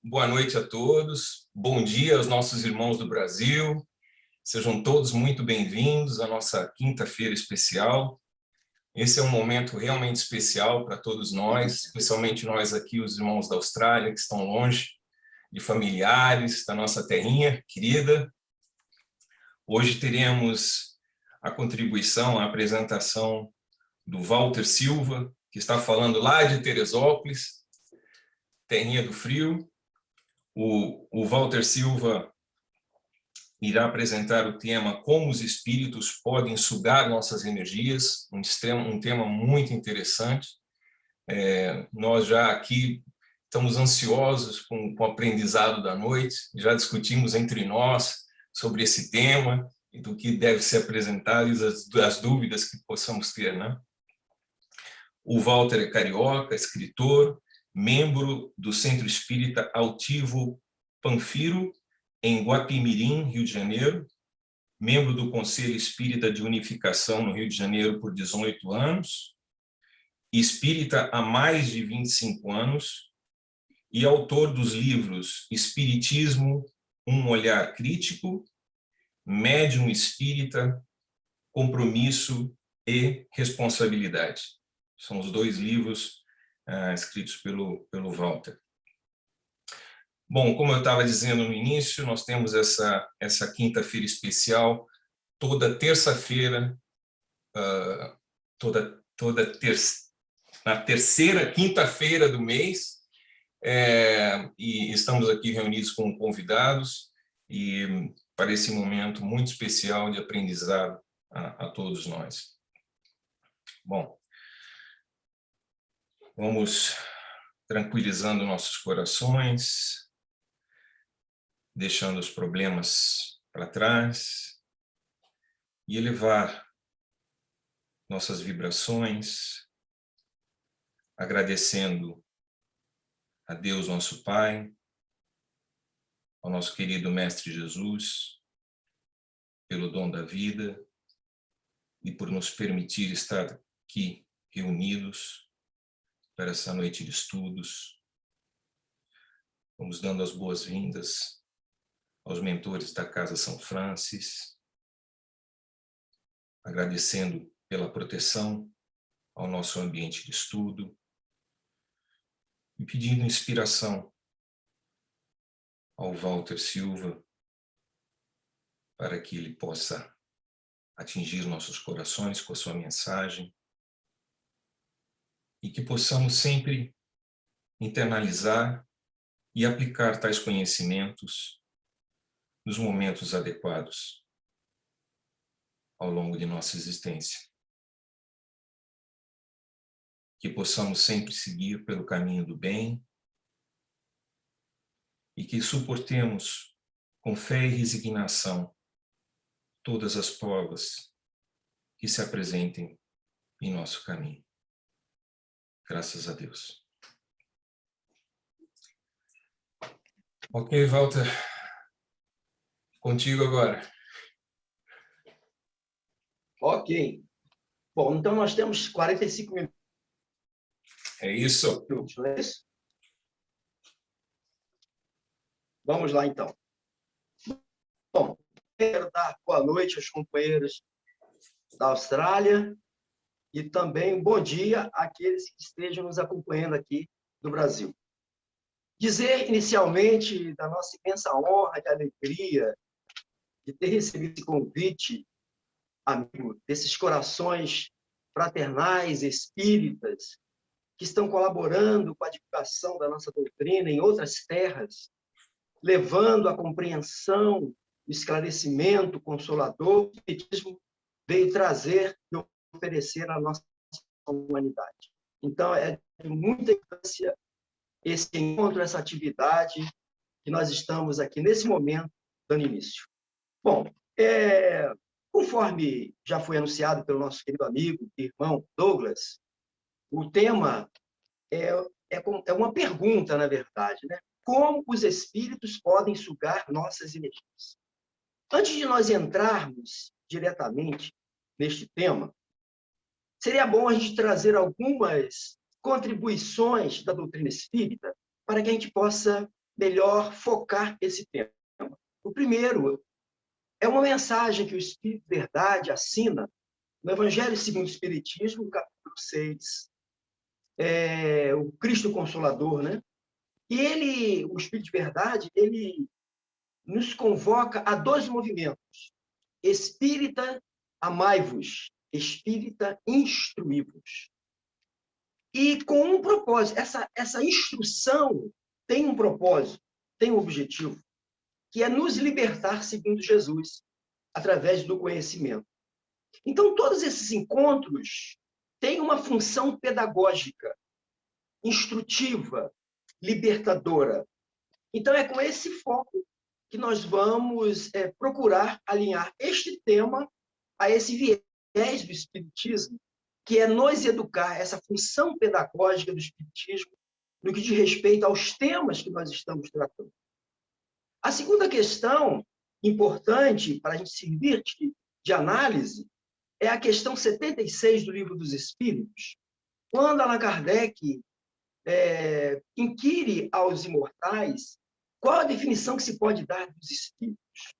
Boa noite a todos, bom dia aos nossos irmãos do Brasil, sejam todos muito bem-vindos à nossa quinta-feira especial. Esse é um momento realmente especial para todos nós, especialmente nós aqui, os irmãos da Austrália, que estão longe de familiares, da nossa terrinha querida. Hoje teremos a contribuição, a apresentação do Walter Silva, que está falando lá de Teresópolis, terrinha do frio. O Walter Silva irá apresentar o tema Como os Espíritos Podem Sugar Nossas Energias, um tema muito interessante. Nós já aqui estamos ansiosos com o aprendizado da noite, já discutimos entre nós sobre esse tema e do que deve ser apresentado e as dúvidas que possamos ter, né? O Walter é carioca, escritor, membro do Centro Espírita Altivo Panfiro, em Guapimirim, Rio de Janeiro, membro do Conselho Espírita de Unificação no Rio de Janeiro por 18 anos, espírita há mais de 25 anos e autor dos livros Espiritismo, um olhar crítico, Médium Espírita, Compromisso e Responsabilidade. São os dois livros escritos pelo Walter. Bom, como eu estava dizendo no início, nós temos essa quinta-feira especial, toda terça-feira, na terceira quinta-feira do mês, e estamos aqui reunidos com convidados, e para esse momento muito especial de aprendizado a todos nós. Bom, vamos tranquilizando nossos corações, deixando os problemas para trás e elevar nossas vibrações, agradecendo a Deus, nosso Pai, ao nosso querido Mestre Jesus, pelo dom da vida e por nos permitir estar aqui reunidos para essa noite de estudos. Vamos dando as boas-vindas aos mentores da Casa São Francis, agradecendo pela proteção ao nosso ambiente de estudo e pedindo inspiração ao Walter Silva para que ele possa atingir nossos corações com a sua mensagem e que possamos sempre internalizar e aplicar tais conhecimentos nos momentos adequados ao longo de nossa existência. Que possamos sempre seguir pelo caminho do bem e que suportemos com fé e resignação todas as provas que se apresentem em nosso caminho. Graças a Deus. Ok, Walter. Contigo agora. Ok. Bom, então nós temos 45 minutos. É isso. Não é isso? Vamos lá, então. Bom, quero dar boa noite aos companheiros da Austrália e também bom dia àqueles que estejam nos acompanhando aqui do Brasil. Dizer inicialmente da nossa imensa honra e alegria de ter recebido esse convite, amigo, desses corações fraternais, espíritas, que estão colaborando com a divulgação da nossa doutrina em outras terras, levando a compreensão, o esclarecimento consolador que o Espiritismo veio trazer e oferecer à nossa humanidade. Então, é de muita importância esse encontro, essa atividade que nós estamos aqui, nesse momento, dando início. Bom, conforme já foi anunciado pelo nosso querido amigo e irmão Douglas, o tema é uma pergunta, na verdade, né? Como os espíritos podem sugar nossas energias? Antes de nós entrarmos diretamente neste tema, seria bom a gente trazer algumas contribuições da doutrina espírita para que a gente possa melhor focar esse tema. O primeiro é uma mensagem que o Espírito de Verdade assina no Evangelho segundo o Espiritismo, capítulo 6, o Cristo Consolador, né? E ele, o Espírito de Verdade, ele nos convoca a dois movimentos. Espírita, amai-vos. Espírita, instruí-vos. E com um propósito. Essa instrução tem um propósito, tem um objetivo, que é nos libertar segundo Jesus, através do conhecimento. Então, todos esses encontros têm uma função pedagógica, instrutiva, libertadora. Então, é com esse foco que nós vamos procurar alinhar este tema a esse viés do Espiritismo, que é nos educar, essa função pedagógica do Espiritismo, no que diz respeito aos temas que nós estamos tratando. A segunda questão importante para a gente servir de análise é a questão 76 do Livro dos Espíritos, quando Allan Kardec inquire aos imortais qual a definição que se pode dar dos espíritos.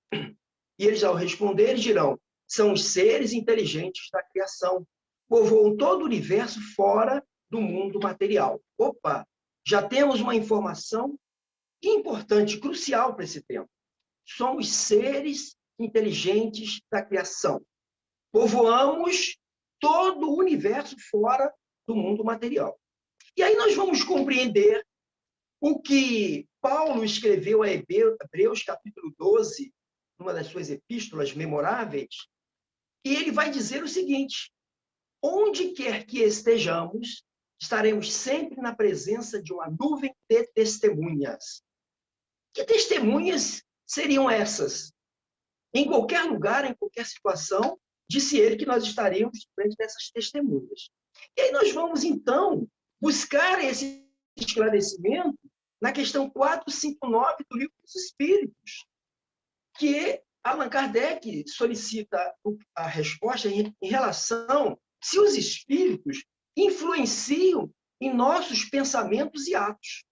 E eles, ao responder, eles dirão: são os seres inteligentes da criação, povoam todo o universo fora do mundo material. Opa, já temos uma informação importante, crucial para esse tema. Somos seres inteligentes da criação. Povoamos todo o universo fora do mundo material. E aí nós vamos compreender o que Paulo escreveu a Hebreus, capítulo 12, numa das suas epístolas memoráveis, e ele vai dizer o seguinte: onde quer que estejamos, estaremos sempre na presença de uma nuvem de testemunhas. Que testemunhas seriam essas? Em qualquer lugar, em qualquer situação, disse ele que nós estaríamos diante dessas testemunhas. E aí nós vamos, então, buscar esse esclarecimento na questão 459 do Livro dos Espíritos, que Allan Kardec solicita a resposta em relação se os espíritos influenciam em nossos pensamentos e atos.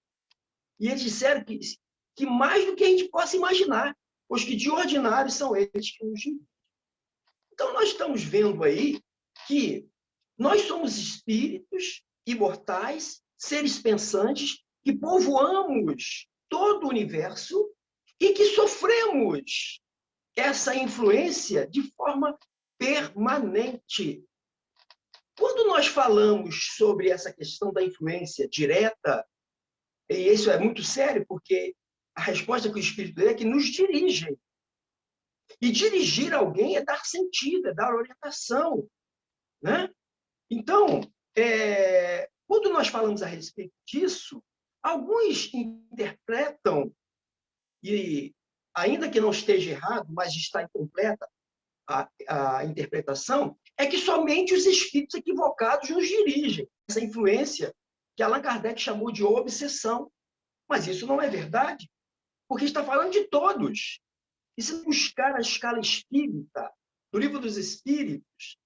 E eles disseram que mais do que a gente possa imaginar, pois que de ordinário são eles que nos dirigem. Então, nós estamos vendo aí que nós somos espíritos imortais, seres pensantes, que povoamos todo o universo e que sofremos essa influência de forma permanente. Quando nós falamos sobre essa questão da influência direta, e isso é muito sério, porque a resposta que o Espírito dá é que nos dirigem. E dirigir alguém é dar sentido, é dar orientação, né? Então, quando nós falamos a respeito disso, alguns interpretam, e ainda que não esteja errado, mas está incompleta a interpretação, é que somente os espíritos equivocados nos dirigem. Essa influência que Allan Kardec chamou de obsessão. Mas isso não é verdade, porque está falando de todos. E se buscar a escala espírita, do Livro dos Espíritos,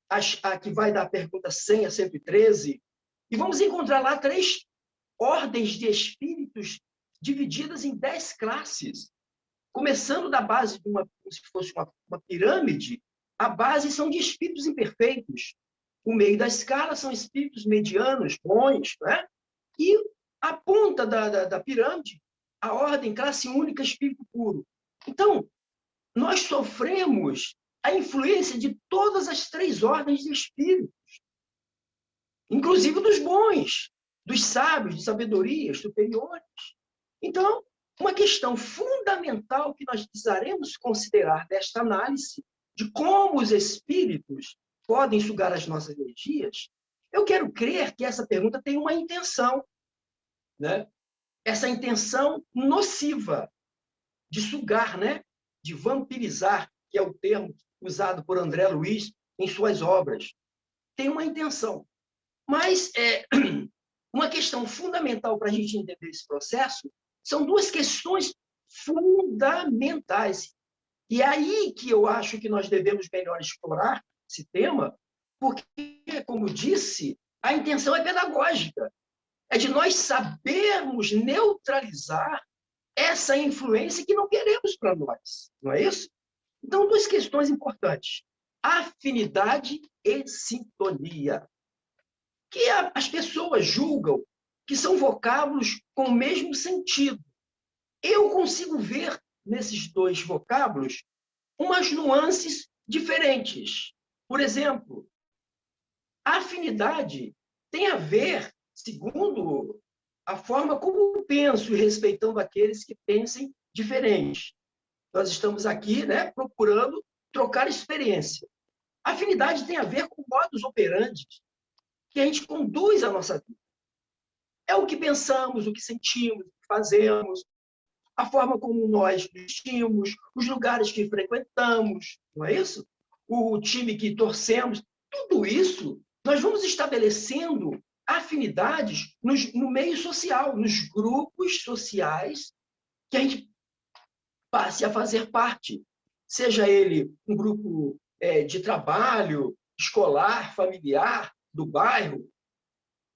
a que vai da pergunta 100 a 113, e vamos encontrar lá 3 ordens de espíritos divididas em 10 classes. Começando da base, como se fosse uma pirâmide, a base são de espíritos imperfeitos. O meio da escala são espíritos medianos, bons, né? E a ponta da pirâmide, a ordem, classe única, espírito puro. Então, nós sofremos a influência de todas as 3 ordens de espíritos, inclusive dos bons, dos sábios, de sabedoria, superiores. Então, uma questão fundamental que nós precisaremos considerar desta análise de como os espíritos podem sugar as nossas energias, eu quero crer que essa pergunta tem uma intenção, né? Essa intenção nociva de sugar, né? De vampirizar, que é o termo usado por André Luiz em suas obras. Tem uma intenção. Mas uma questão fundamental para a gente entender esse processo são 2 questões fundamentais. E é aí que eu acho que nós devemos melhor explorar esse tema, porque, como disse, a intenção é pedagógica. É de nós sabermos neutralizar essa influência que não queremos para nós, não é isso? Então, duas questões importantes: afinidade e sintonia, que as pessoas julgam que são vocábulos com o mesmo sentido. Eu consigo ver nesses dois vocábulos umas nuances diferentes. Por exemplo, a afinidade tem a ver, segundo a forma como eu penso, e respeitando aqueles que pensem diferente. Nós estamos aqui, né, procurando trocar experiência. A afinidade tem a ver com modus operandi que a gente conduz a nossa vida. É o que pensamos, o que sentimos, o que fazemos, a forma como nós vestimos, os lugares que frequentamos, não é isso? O time que torcemos, tudo isso nós vamos estabelecendo afinidades no meio social, nos grupos sociais que a gente passe a fazer parte, seja ele um grupo de trabalho, escolar, familiar, do bairro,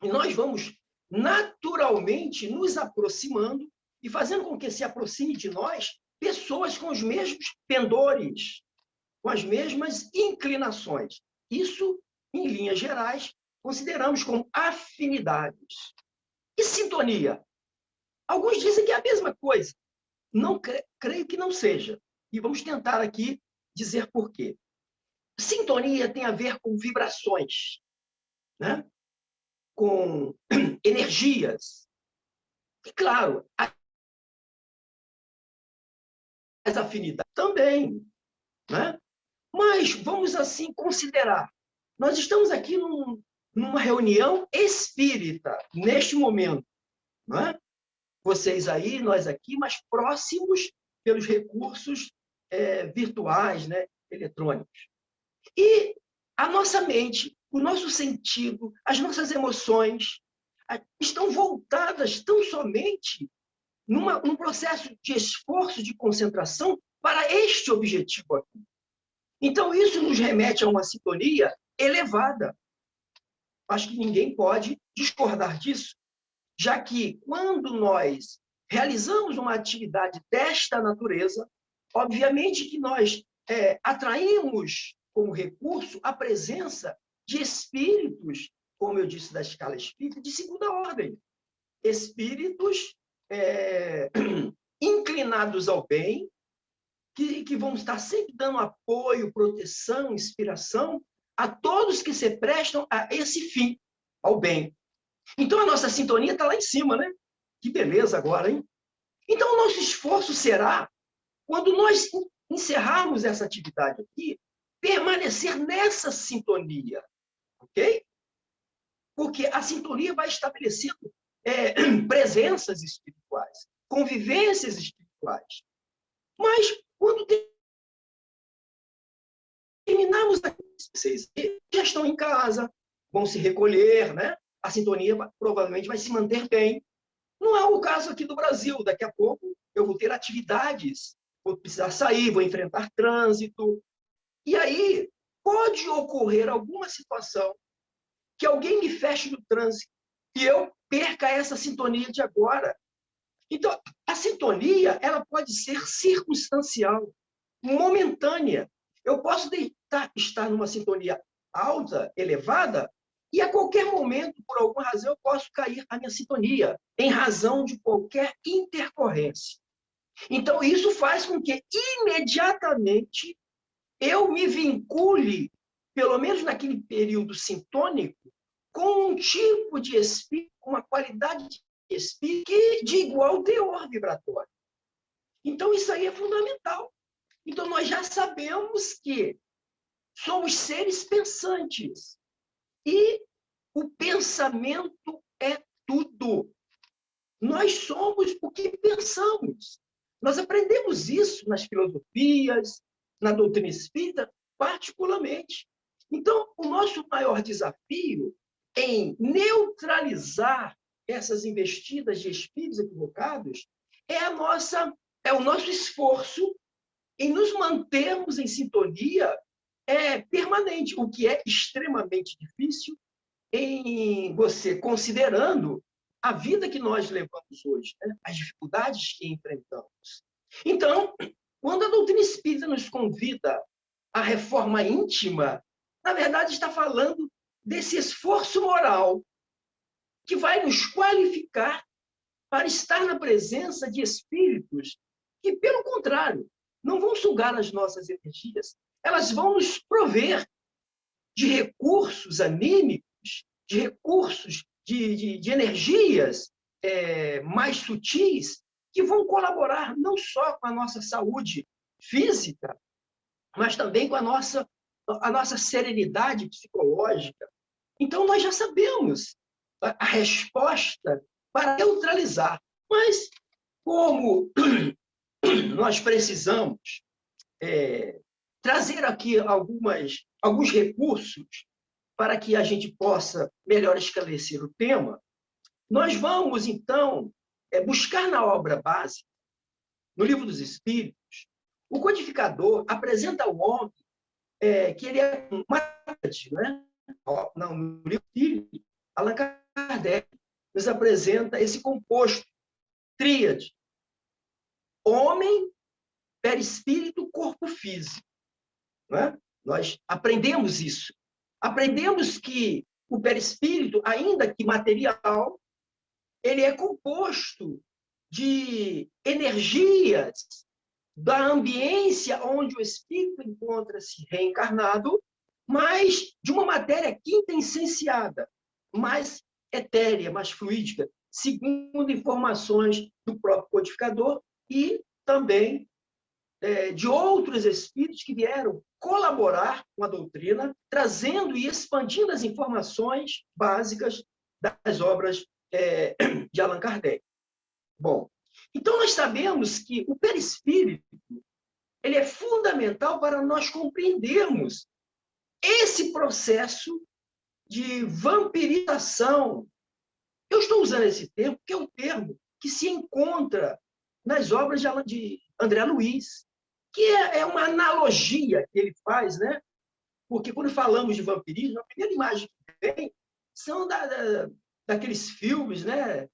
e nós vamos naturalmente nos aproximando e fazendo com que se aproxime de nós pessoas com os mesmos pendores, com as mesmas inclinações. Isso, em linhas gerais, consideramos como afinidades. E sintonia? Alguns dizem que é a mesma coisa. Não creio que não seja. E vamos tentar aqui dizer por quê. Sintonia tem a ver com vibrações, né? Com energias. E, claro, as afinidades também, né? Mas vamos assim considerar. Nós estamos aqui numa reunião espírita, neste momento, né? Vocês aí, nós aqui, mas próximos pelos recursos virtuais, né? Eletrônicos. E a nossa mente, o nosso sentido, as nossas emoções estão voltadas tão somente num processo de esforço, de concentração para este objetivo aqui. Então, isso nos remete a uma sintonia elevada. Acho que ninguém pode discordar disso, já que quando nós realizamos uma atividade desta natureza, obviamente que nós atraímos como recurso a presença de espíritos, como eu disse, da escala espírita, de segunda ordem. Espíritos inclinados ao bem, que vão estar sempre dando apoio, proteção, inspiração a todos que se prestam a esse fim, ao bem. Então, a nossa sintonia está lá em cima, né? Que beleza agora, hein? Então, o nosso esforço será, quando nós encerrarmos essa atividade aqui, permanecer nessa sintonia, ok? Porque a sintonia vai estabelecendo presenças espirituais, convivências espirituais. Mas, quando terminarmos aqui, vocês já estão em casa, vão se recolher, né? A sintonia provavelmente vai se manter bem. Não é o caso aqui do Brasil. Daqui a pouco eu vou ter atividades, vou precisar sair, vou enfrentar trânsito. E aí pode ocorrer alguma situação que alguém me feche no trânsito e eu perca essa sintonia de agora. Então, a sintonia ela pode ser circunstancial, momentânea. Eu posso estar numa sintonia alta, elevada, e a qualquer momento, por alguma razão, eu posso cair a minha sintonia, em razão de qualquer intercorrência. Então, isso faz com que, imediatamente, eu me vincule, pelo menos naquele período sintônico, com um tipo de espírito, uma qualidade de espírito de igual teor vibratório. Então, isso aí é fundamental. Então, nós já sabemos que somos seres pensantes. E o pensamento é tudo. Nós somos o que pensamos. Nós aprendemos isso nas filosofias, na doutrina espírita, particularmente. Então, o nosso maior desafio em neutralizar essas investidas de espíritos equivocados é o nosso esforço em nos mantermos em sintonia permanente, o que é extremamente difícil em você considerando a vida que nós levamos hoje, né? As dificuldades que enfrentamos. Então, quando a doutrina espírita nos convida à reforma íntima, na verdade está falando desse esforço moral que vai nos qualificar para estar na presença de espíritos que, pelo contrário, não vão sugar as nossas energias, elas vão nos prover de recursos anímicos, de recursos de energias mais sutis, que vão colaborar não só com a nossa saúde física, mas também com a nossa serenidade psicológica. Então, nós já sabemos a resposta para neutralizar. Mas, como nós precisamos trazer aqui alguns recursos para que a gente possa melhor esclarecer o tema, nós vamos, então, buscar na obra básica, no Livro dos Espíritos, o codificador apresenta ao homem que ele é uma tríade, né? Não, no Livro dos Espíritos, Allan Kardec nos apresenta esse composto, tríade: homem, perispírito, corpo físico. Né? Nós aprendemos isso. Aprendemos que o perispírito, ainda que material, ele é composto de energias da ambiência onde o espírito encontra-se reencarnado, mas de uma matéria quinta essenciada, mais etérea, mais fluídica, segundo informações do próprio codificador e também de outros espíritos que vieram colaborar com a doutrina, trazendo e expandindo as informações básicas das obras de Allan Kardec. Bom, então nós sabemos que o perispírito ele é fundamental para nós compreendermos esse processo de vampirização. Eu estou usando esse termo porque é um termo que se encontra nas obras de André Luiz, que é uma analogia que ele faz, né? Porque quando falamos de vampirismo, a primeira imagem que vem são daqueles filmes, né?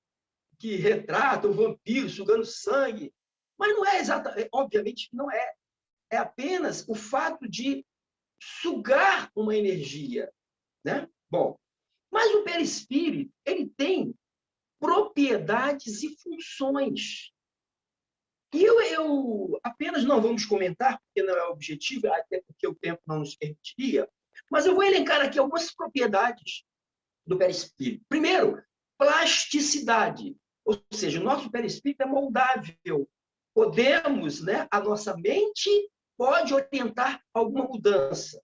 Que retratam o vampiro sugando sangue. Mas não é exatamente, obviamente não é. É apenas o fato de sugar uma energia, né? Bom, mas o perispírito, ele tem propriedades e funções. E eu apenas não vamos comentar, porque não é o objetivo, até porque o tempo não nos permitiria, mas eu vou elencar aqui algumas propriedades do perispírito. Primeiro, plasticidade, ou seja, o nosso perispírito é moldável. Podemos, né, a nossa mente pode orientar alguma mudança.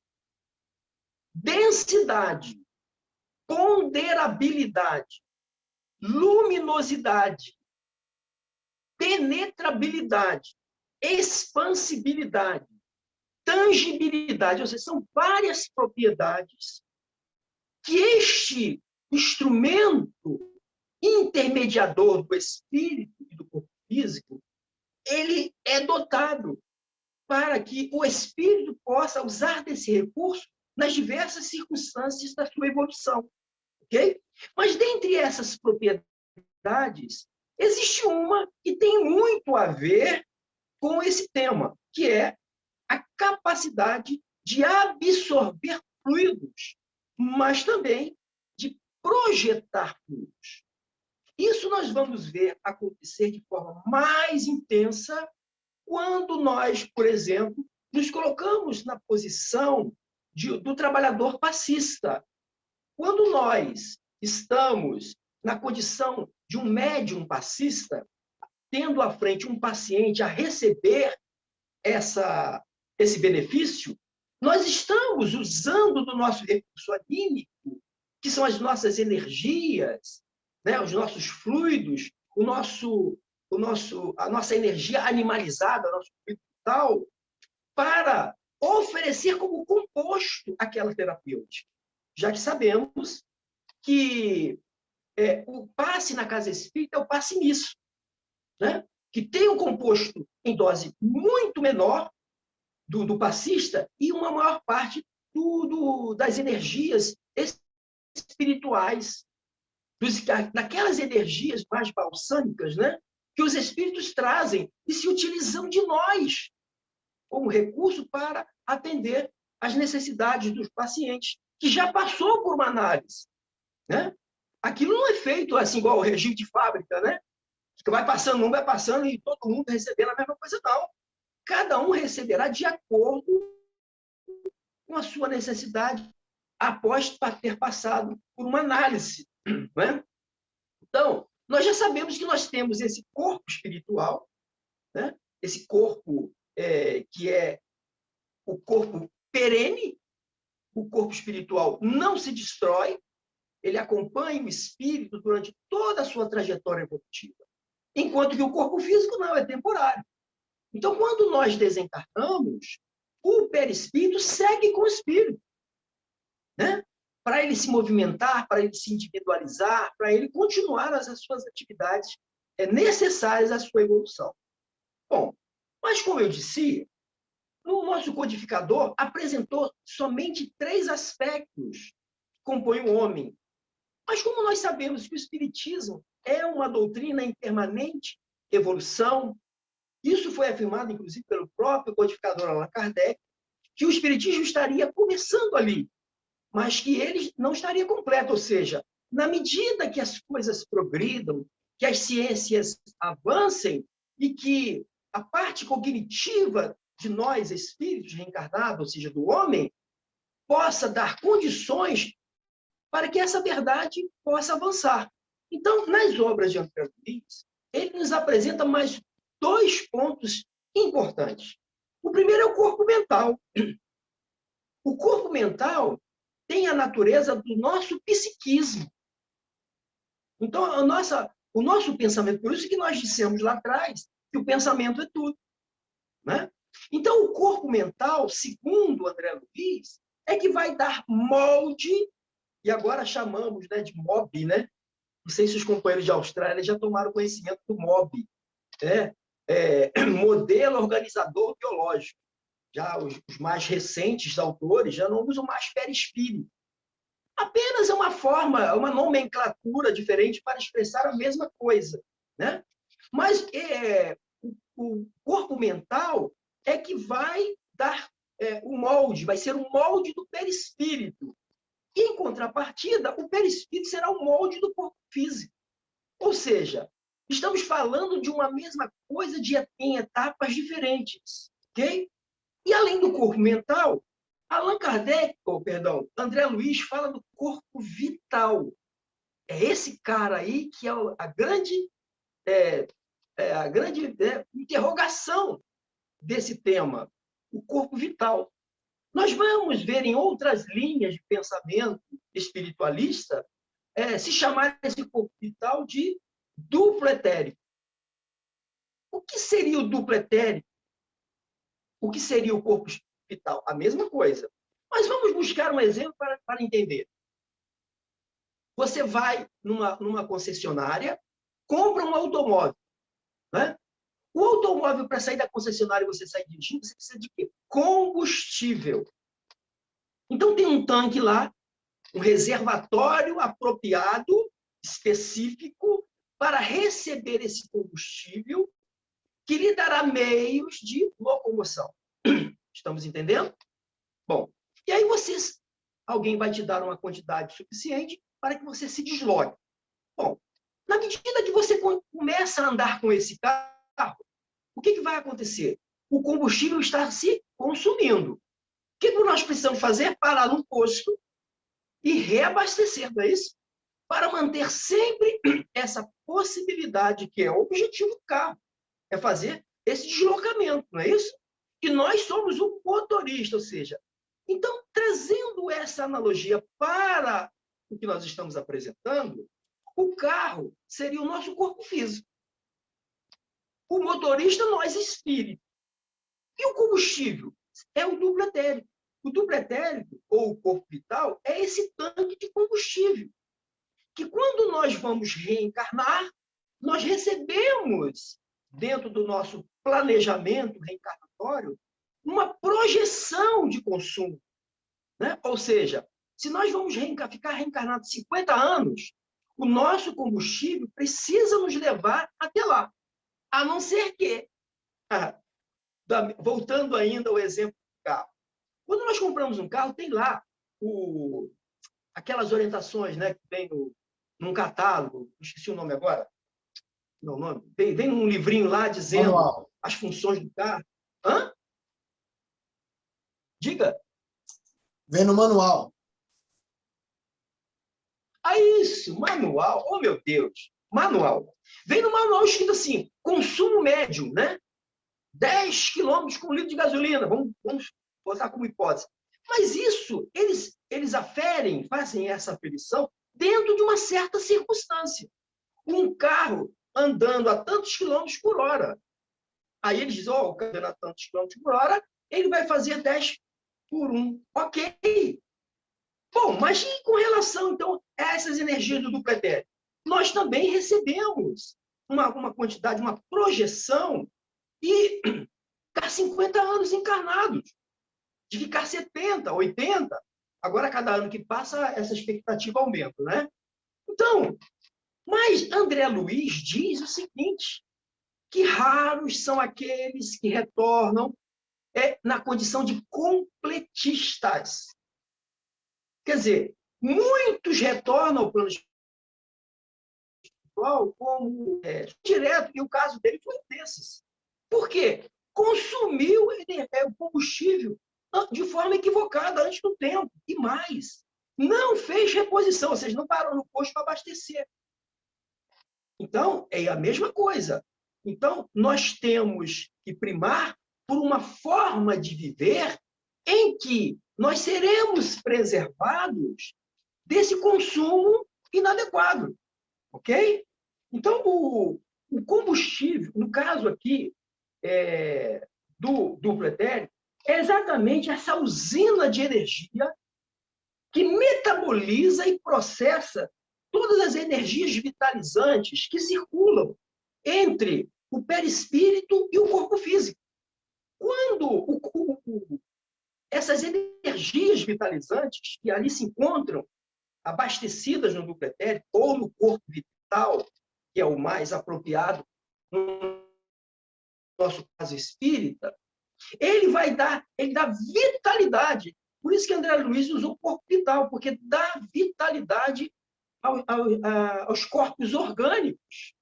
Densidade, ponderabilidade, luminosidade, penetrabilidade, expansibilidade, tangibilidade, ou seja, são várias propriedades que este instrumento intermediador do espírito e do corpo físico, ele é dotado para que o espírito possa usar desse recurso nas diversas circunstâncias da sua evolução, ok? Mas dentre essas propriedades, existe uma que tem muito a ver com esse tema, que é a capacidade de absorver fluidos, mas também de projetar fluidos. Isso nós vamos ver acontecer de forma mais intensa quando nós, por exemplo, nos colocamos na posição do trabalhador passista. Quando nós estamos na condição de um médium passista, tendo à frente um paciente a receber esse benefício, nós estamos usando do nosso recurso anímico, que são as nossas energias, né, os nossos fluidos, a nossa energia animalizada, nosso fluido vital, para oferecer como composto aquela terapêutica. Já que sabemos que o passe na casa espírita é o passe nisso, né? Que tem um composto em dose muito menor do passista e uma maior parte das energias espirituais. daquelas energias mais balsâmicas, né? Que os espíritos trazem e se utilizam de nós como recurso para atender às necessidades dos pacientes, que já passou por uma análise, né? Aquilo não é feito assim, igual o regime de fábrica, né? Que vai passando e todo mundo recebendo a mesma coisa, não. Cada um receberá de acordo com a sua necessidade, após ter passado por uma análise, né? Então, nós já sabemos que nós temos esse corpo espiritual, né? Esse corpo que é o corpo perene, o corpo espiritual não se destrói, ele acompanha o espírito durante toda a sua trajetória evolutiva, enquanto que o corpo físico não, é temporário. Então, quando nós desencarnamos, o perispírito segue com o espírito, né? Para ele se movimentar, para ele se individualizar, para ele continuar as suas atividades necessárias à sua evolução. Bom, mas como eu disse, o nosso codificador apresentou somente 3 aspectos que compõem o homem. Mas como nós sabemos que o Espiritismo é uma doutrina em permanente evolução, isso foi afirmado, inclusive, pelo próprio codificador Allan Kardec, que o Espiritismo estaria começando ali, mas que ele não estaria completo, ou seja, na medida que as coisas progridam, que as ciências avancem e que a parte cognitiva de nós, espíritos reencarnados, ou seja, do homem, possa dar condições para que essa verdade possa avançar. Então, nas obras de André Luiz, ele nos apresenta mais 2 pontos importantes. O primeiro é o corpo mental. O corpo mental tem a natureza do nosso psiquismo. Então, o nosso pensamento, por isso que nós dissemos lá atrás que o pensamento é tudo, né? Então, o corpo mental, segundo André Luiz, é que vai dar molde, e agora chamamos, né, de MOB, né? Não sei se os companheiros de Austrália já tomaram conhecimento do MOB, né? Modelo Organizador Biológico. Já os mais recentes autores já não usam mais perispírito. Apenas é uma forma, uma nomenclatura diferente para expressar a mesma coisa, né? Mas o corpo mental é que vai dar o molde, vai ser o molde do perispírito. E, em contrapartida, o perispírito será o molde do corpo físico. Ou seja, estamos falando de uma mesma coisa em etapas diferentes, ok? E, além do corpo mental, André Luiz fala do corpo vital. É esse cara aí que é a grande interrogação desse tema, o corpo vital. Nós vamos ver em outras linhas de pensamento espiritualista se chamar esse corpo vital de duplo etérico. O que seria o duplo etérico? O que seria o corpo vital? A mesma coisa. Mas vamos buscar um exemplo para entender. Você vai numa concessionária, compra um automóvel, né? O automóvel, para sair da concessionária e você sair dirigindo, você precisa de quê? Combustível. Então, tem um tanque lá, um reservatório apropriado, específico, para receber esse combustível, que lhe dará meios de locomoção. Estamos entendendo? Bom, e aí alguém vai te dar uma quantidade suficiente para que você se desloque. Bom, na medida que você começa a andar com esse carro, o que vai acontecer? O combustível está se consumindo. O que nós precisamos fazer? Parar no posto e reabastecer, não é isso? Para manter sempre essa possibilidade, que é o objetivo do carro, é fazer esse deslocamento, não é isso? E nós somos o motorista, ou seja, então, trazendo essa analogia para o que nós estamos apresentando, o carro seria o nosso corpo físico. O motorista, nós, espírito. E o combustível? É o duplo etérico. O duplo etérico, ou o corpo vital, é esse tanque de combustível. Que quando nós vamos reencarnar, nós recebemos, dentro do nosso planejamento reencarnatório, uma projeção de consumo, né? Ou seja, se nós vamos ficar reencarnados 50 anos, o nosso combustível precisa nos levar até lá. A não ser que, voltando ainda ao exemplo do carro, quando nós compramos um carro, tem lá aquelas orientações, né, que vem num catálogo, esqueci o nome agora, não, nome, vem num livrinho lá dizendo Manual. as funções do carro. Hã? Diga. Vem no manual. Isso, manual. Oh, meu Deus, manual. Vem no manual escrito assim, consumo médio, né? 10 quilômetros com litro de gasolina, vamos botar como hipótese. Mas isso, eles aferem, fazem essa aferição dentro de uma certa circunstância. Um carro andando a tantos quilômetros por hora. Aí eles dizem, o carro andando a tantos quilômetros por hora, ele vai fazer 10 por 1. Ok. Bom, mas e com relação, então, a essas energias do duplo etéreo? Nós também recebemos uma quantidade, uma projeção e ficar 50 anos encarnados, de ficar 70, 80. Agora, cada ano que passa, essa expectativa aumenta, né? Então, mas André Luiz diz o seguinte, que raros são aqueles que retornam na condição de completistas. Quer dizer, muitos retornam ao plano espiritual como direto, e o caso dele foi um desses. Por quê? Consumiu o combustível de forma equivocada antes do tempo. E mais, não fez reposição, ou seja, não parou no posto para abastecer. Então, é a mesma coisa. Então, nós temos que primar por uma forma de viver em que nós seremos preservados desse consumo inadequado. Ok? Então, o combustível, no caso aqui do duplo etéreo, é exatamente essa usina de energia que metaboliza e processa todas as energias vitalizantes que circulam entre o perispírito e o corpo físico. Quando essas energias vitalizantes que ali se encontram abastecidas no duplo etérico ou no corpo vital, que é o mais apropriado no nosso caso espírita, ele dá vitalidade. Por isso que André Luiz usou o corpo vital, porque dá vitalidade aos corpos orgânicos.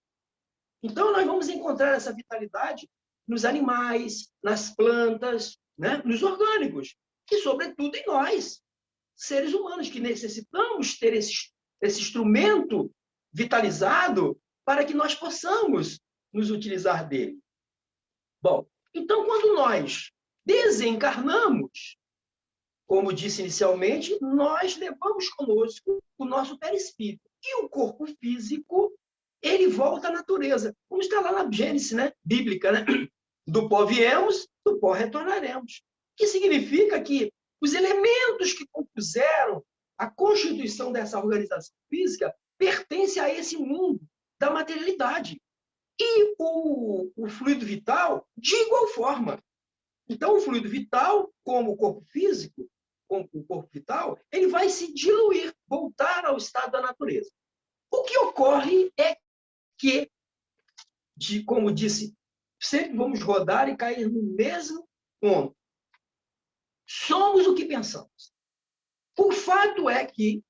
Então, nós vamos encontrar essa vitalidade nos animais, nas plantas, né? Nos orgânicos, e, sobretudo, em nós, seres humanos, que necessitamos ter esse instrumento vitalizado para que nós possamos nos utilizar dele. Bom, então, quando nós desencarnamos, como disse inicialmente, nós levamos conosco o nosso perispírito. E o corpo físico, ele volta à natureza. Como está lá na Gênesis, né? Bíblica, né? Do pó viemos, do pó retornaremos. Que significa que os elementos que compuseram a constituição dessa organização física pertencem a esse mundo da materialidade. E o fluido vital, de igual forma. Então, o fluido vital, como o corpo físico, como o corpo vital, ele vai se diluir, voltar ao estado da natureza. O que ocorre é que, como disse, sempre vamos rodar e cair no mesmo ponto. Somos o que pensamos. O fato é que,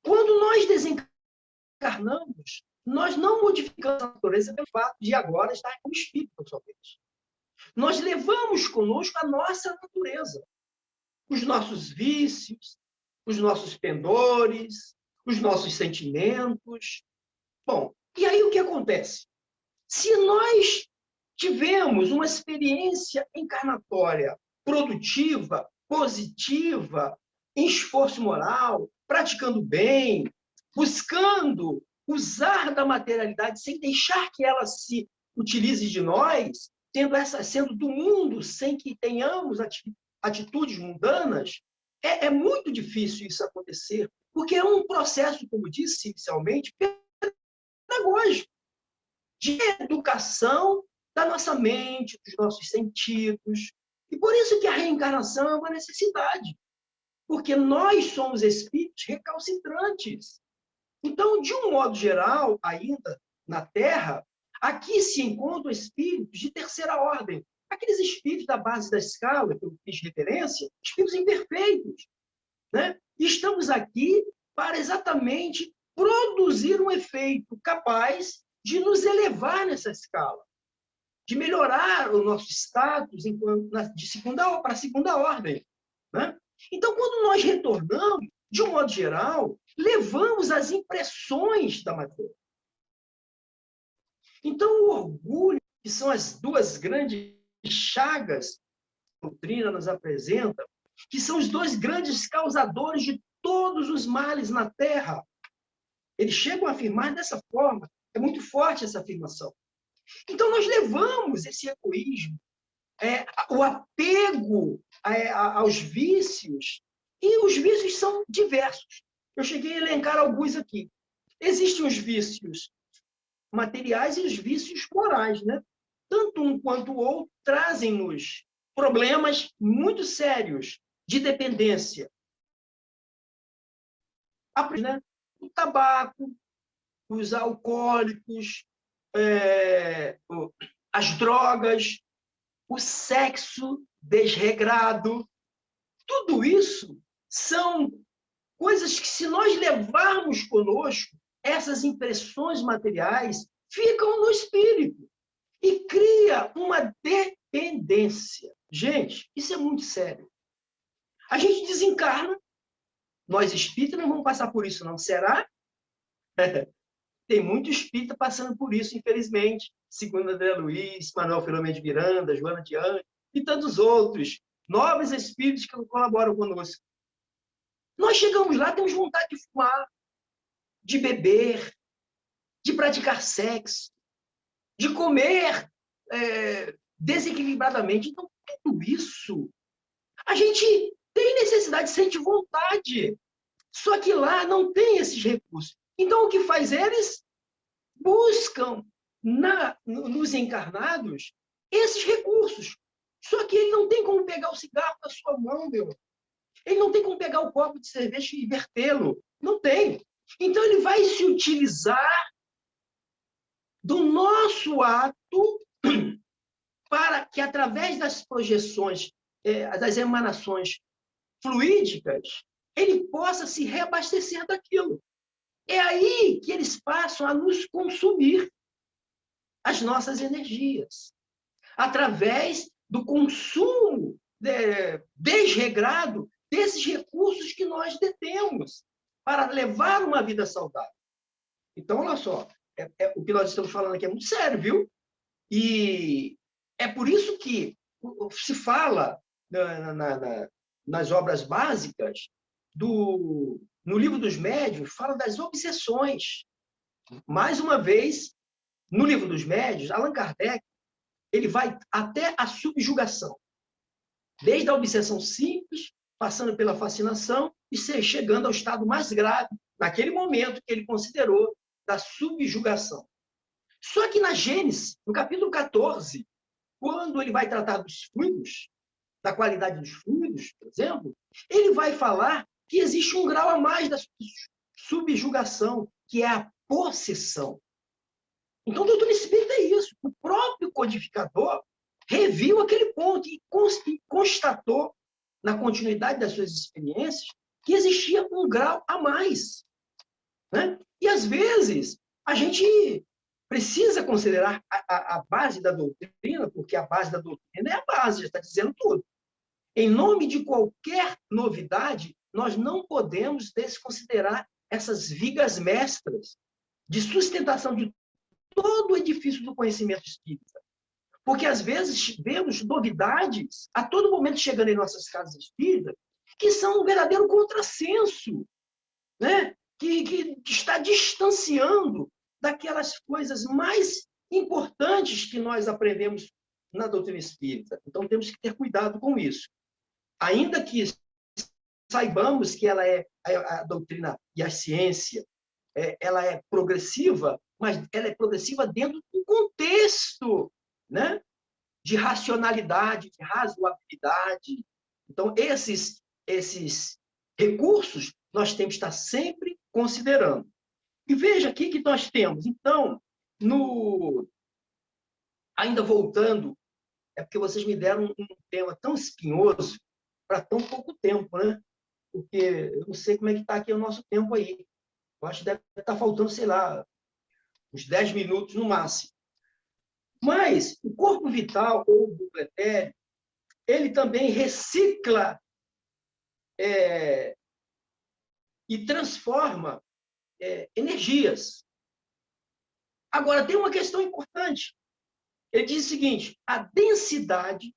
quando nós desencarnamos, nós não modificamos a natureza pelo fato de agora estar como espírito, somente. Nós levamos conosco a nossa natureza, os nossos vícios, os nossos pendores, os nossos sentimentos. Bom, e aí o que acontece? Se nós tivemos uma experiência encarnatória produtiva, positiva, em esforço moral, praticando bem, buscando usar da materialidade sem deixar que ela se utilize de nós, sendo do mundo sem que tenhamos atitudes mundanas, é muito difícil isso acontecer, porque é um processo, como disse inicialmente, pedagógico, de educação da nossa mente, dos nossos sentidos. E por isso que a reencarnação é uma necessidade, porque nós somos espíritos recalcitrantes. Então, de um modo geral, ainda na Terra, aqui se encontram espíritos de terceira ordem. Aqueles espíritos da base da escala, que eu fiz referência, espíritos imperfeitos, né? E estamos aqui para exatamente produzir um efeito capaz de nos elevar nessa escala, de melhorar o nosso status de segunda para a segunda ordem, né? Então, quando nós retornamos, de um modo geral, levamos as impressões da matéria. Então, o orgulho, que são as duas grandes chagas que a doutrina nos apresenta, que são os dois grandes causadores de todos os males na Terra. Eles chegam a afirmar dessa forma. É muito forte essa afirmação. Então, nós levamos esse egoísmo, o apego aos vícios, e os vícios são diversos. Eu cheguei a elencar alguns aqui. Existem os vícios materiais e os vícios morais, né? Tanto um quanto o outro trazem-nos problemas muito sérios de dependência. Né? O tabaco, os alcoólicos, as drogas, o sexo desregrado, tudo isso são coisas que, se nós levarmos conosco, essas impressões materiais ficam no espírito e cria uma dependência. Gente, isso é muito sério. A gente desencarna, nós espíritas não vamos passar por isso, não. Será? Tem muito espírita passando por isso, infelizmente. Segundo André Luiz, Manuel Filomeno de Miranda, Joana de Anjos e tantos outros nobres espíritos que colaboram conosco. Nós chegamos lá, temos vontade de fumar, de beber, de praticar sexo, de comer desequilibradamente. Então, tudo isso, a gente tem necessidade, sente vontade. Só que lá não tem esses recursos. Então, o que faz eles? Buscam nos encarnados esses recursos. Só que ele não tem como pegar o cigarro na sua mão, meu. Ele não tem como pegar o copo de cerveja e vertê-lo. Não tem. Então, ele vai se utilizar do nosso ato para que, através das projeções, das emanações fluídicas, ele possa se reabastecer daquilo. É aí que eles passam a nos consumir as nossas energias, através do consumo desregrado desses recursos que nós detemos para levar uma vida saudável. Então, olha só, o que nós estamos falando aqui é muito sério, viu? E é por isso que se fala nas obras básicas no Livro dos Médiuns, fala das obsessões. Mais uma vez, no Livro dos Médiuns, Allan Kardec, ele vai até a subjugação. Desde a obsessão simples, passando pela fascinação e chegando ao estado mais grave, naquele momento que ele considerou da subjugação. Só que na Gênesis, no capítulo 14, quando ele vai tratar dos fluidos, da qualidade dos fluidos, por exemplo, ele vai falar que existe um grau a mais da subjugação, que é a possessão. Então, o doutrina espírita é isso. O próprio codificador reviu aquele ponto e constatou, na continuidade das suas experiências, que existia um grau a mais. Né? E, às vezes, a gente precisa considerar a base da doutrina, porque a base da doutrina é a base, já está dizendo tudo. Em nome de qualquer novidade, nós não podemos desconsiderar essas vigas mestras de sustentação de todo o edifício do conhecimento espírita. Porque, às vezes, vemos novidades a todo momento chegando em nossas casas espíritas que são um verdadeiro contrassenso, né? que está distanciando daquelas coisas mais importantes que nós aprendemos na doutrina espírita. Então, temos que ter cuidado com isso. Ainda que saibamos que ela a doutrina e a ciência, ela é progressiva, mas ela é progressiva dentro do contexto, né, de racionalidade, de razoabilidade. Então, esses recursos nós temos que estar sempre considerando. E veja aqui que nós temos, então, ainda voltando, é porque vocês me deram um tema tão espinhoso para tão pouco tempo, né? Porque eu não sei como é que está aqui o nosso tempo aí. Eu acho que deve estar faltando, sei lá, uns 10 minutos no máximo. Mas o corpo vital, ou o duplo etérico, ele também recicla e transforma energias. Agora, tem uma questão importante. Ele diz o seguinte: a densidade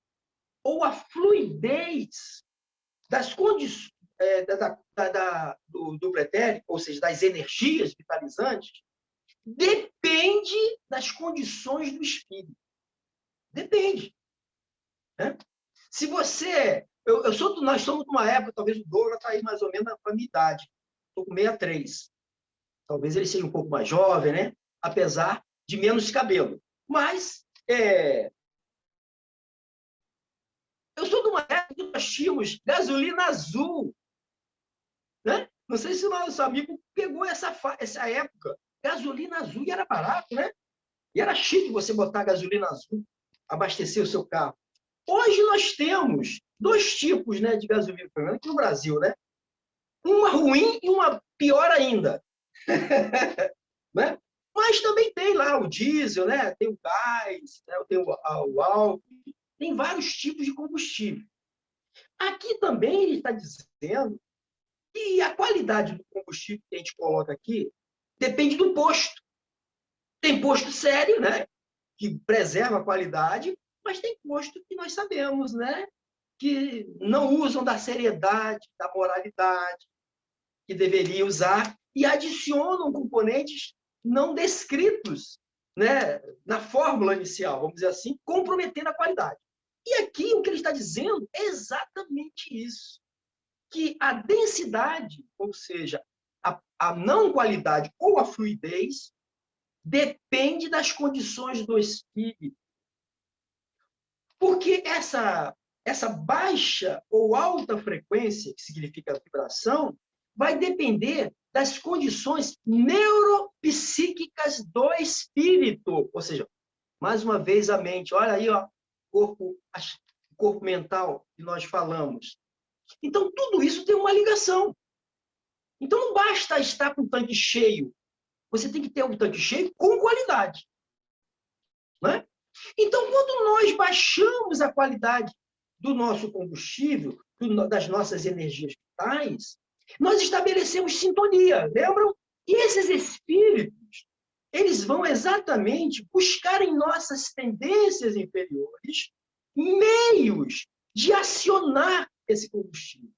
ou a fluidez das condições do duplo etérico, ou seja, das energias vitalizantes, depende das condições do espírito. Depende. Né? Se você... nós somos de uma época, talvez o Douglas está aí mais ou menos na minha idade. Estou com 63. Talvez ele seja um pouco mais jovem, né? Apesar de menos cabelo. Mas eu sou de uma época que nós tínhamos gasolina azul. Né? Não sei se o nosso amigo pegou essa época. Gasolina azul, e era barato, né? E era chique você botar gasolina azul, abastecer o seu carro. Hoje nós temos 2 tipos, né, de gasolina, pelo menos aqui no Brasil, né? Uma ruim e uma pior ainda. Né? Mas também tem lá o diesel, né? Tem o gás, né? Tem o álcool, tem vários tipos de combustível. Aqui também ele está dizendo que a qualidade do combustível que a gente coloca aqui depende do posto. Tem posto sério, né? Que preserva a qualidade, mas tem posto que nós sabemos, né? Que não usam da seriedade, da moralidade que deveria usar e adicionam componentes não descritos, né, na fórmula inicial, vamos dizer assim, comprometendo a qualidade. E aqui o que ele está dizendo é exatamente isso, que a densidade, ou seja, a não qualidade ou a fluidez, depende das condições do espírito. Porque essa baixa ou alta frequência, que significa vibração, vai depender das condições neuropsíquicas do espírito. Ou seja, mais uma vez a mente. Olha aí, ó, o corpo mental que nós falamos. Então, tudo isso tem uma ligação. Então, não basta estar com o tanque cheio. Você tem que ter um tanque cheio com qualidade. Né? Então, quando nós baixamos a qualidade do nosso combustível, das nossas energias vitais, nós estabelecemos sintonia, lembram? E esses espíritos, eles vão exatamente buscar em nossas tendências inferiores meios de acionar esse combustível.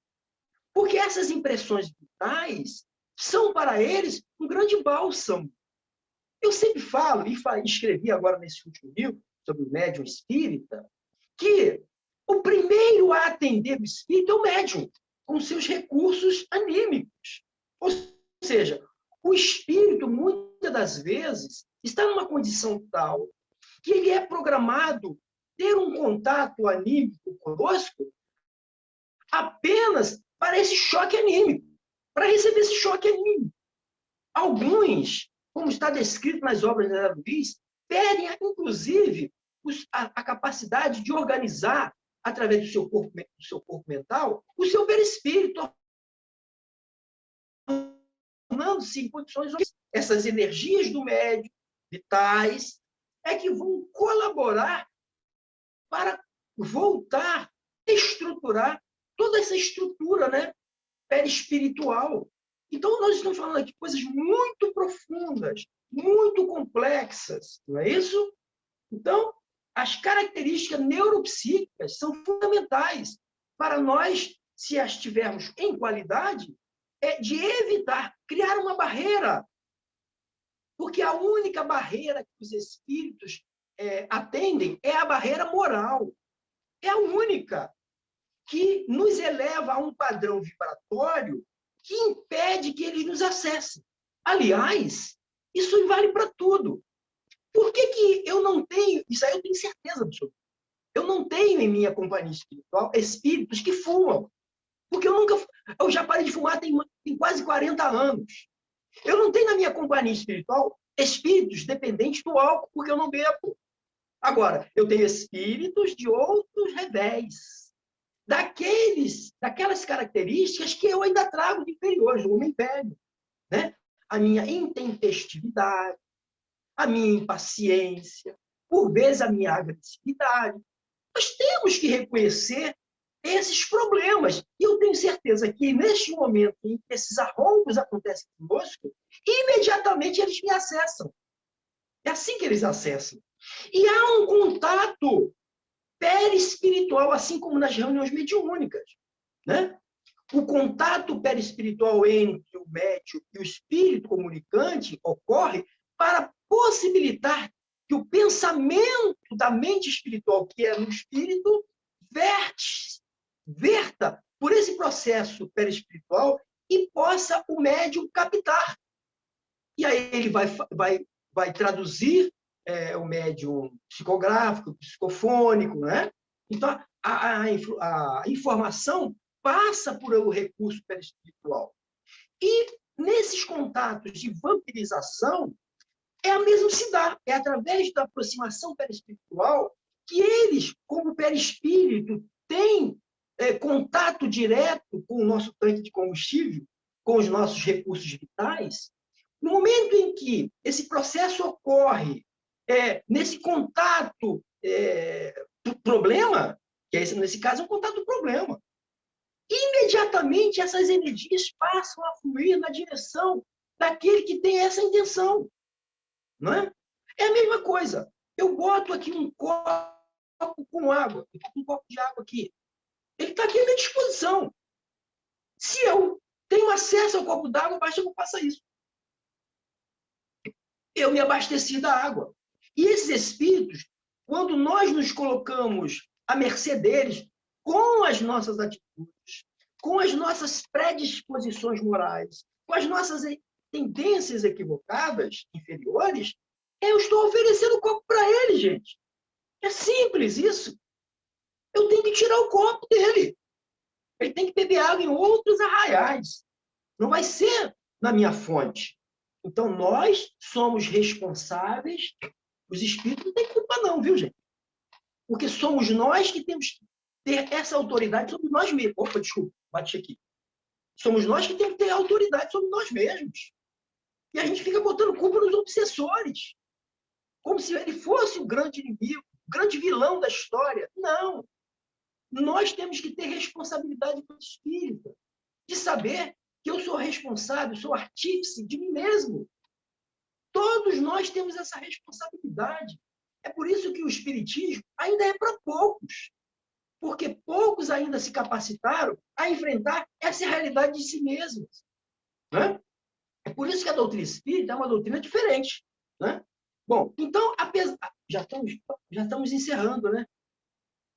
Porque essas impressões vitais são, para eles, um grande bálsamo. Eu sempre falo, e escrevi agora nesse último livro, sobre o médium espírita, que o primeiro a atender o espírito é o médium, com seus recursos anímicos. Ou seja, o espírito, muitas das vezes, está numa condição tal que ele é programado ter um contato anímico conosco apenas para esse choque anímico, para receber esse choque anímico. Alguns, como está descrito nas obras de André Luiz, perdem, inclusive, a capacidade de organizar, através do seu corpo mental, o seu perispírito, tornando-se em condições... Essas energias do médium, vitais, é que vão colaborar para voltar a estruturar toda essa estrutura, né, perispiritual. Então, nós estamos falando aqui de coisas muito profundas, muito complexas, não é isso? Então, as características neuropsíquicas são fundamentais para nós, se as tivermos em qualidade, de evitar, criar uma barreira. Porque a única barreira que os espíritos atendem é a barreira moral. É a única que nos eleva a um padrão vibratório que impede que eles nos acessem. Aliás, isso vale para tudo. Por que eu não tenho... Isso aí eu tenho certeza absoluta. Eu não tenho em minha companhia espiritual espíritos que fumam. Porque eu já parei de fumar tem quase 40 anos. Eu não tenho na minha companhia espiritual espíritos dependentes do álcool, porque eu não bebo. Agora, eu tenho espíritos de outros revés, daquelas características que eu ainda trago de inferiores, do homem velho, né? A minha intempestividade, a minha impaciência, por vezes a minha agressividade. Nós temos que reconhecer esses problemas. E eu tenho certeza que, neste momento em que esses arrombos acontecem conosco, imediatamente eles me acessam. É assim que eles acessam. E há um contato perispiritual, assim como nas reuniões mediúnicas, né? O contato perispiritual entre o médium e o espírito comunicante ocorre para possibilitar que o pensamento da mente espiritual, que é no espírito, verta por esse processo perispiritual e possa o médium captar. E aí ele vai traduzir o médium psicográfico, psicofônico, né? Então, a informação passa por o recurso perispiritual. E, nesses contatos de vampirização, é a mesma se dá. É através da aproximação perispiritual que eles, como perispírito, têm contato direto com o nosso tanque de combustível, com os nossos recursos vitais. No momento em que esse processo ocorre, nesse contato do problema, que nesse caso é um contato do problema, imediatamente essas energias passam a fluir na direção daquele que tem essa intenção. Não é? É a mesma coisa. Eu boto aqui um copo com água, um copo de água aqui. Ele está aqui à minha disposição. Se eu tenho acesso ao copo d'água, basta que eu faça isso. Eu me abasteci da água. E esses espíritos, quando nós nos colocamos à mercê deles, com as nossas atitudes, com as nossas predisposições morais, com as nossas tendências equivocadas, inferiores, eu estou oferecendo o copo para ele, gente. É simples isso. Eu tenho que tirar o copo dele. Ele tem que beber água em outros arraiais. Não vai ser na minha fonte. Então, nós somos responsáveis. Os espíritos não têm culpa não, viu, gente? Porque somos nós que temos que ter essa autoridade sobre nós mesmos. Opa, desculpa, bati aqui. Somos nós que temos que ter autoridade sobre nós mesmos. E a gente fica botando culpa nos obsessores. Como se ele fosse o grande inimigo, o grande vilão da história. Não. Nós temos que ter responsabilidade com o espírito, de saber que eu sou responsável, sou artífice de mim mesmo. Todos nós temos essa responsabilidade. É por isso que o espiritismo ainda é para poucos, porque poucos ainda se capacitaram a enfrentar essa realidade de si mesmos. Né? É por isso que a doutrina espírita é uma doutrina diferente. Né? Bom, então, já estamos encerrando, né?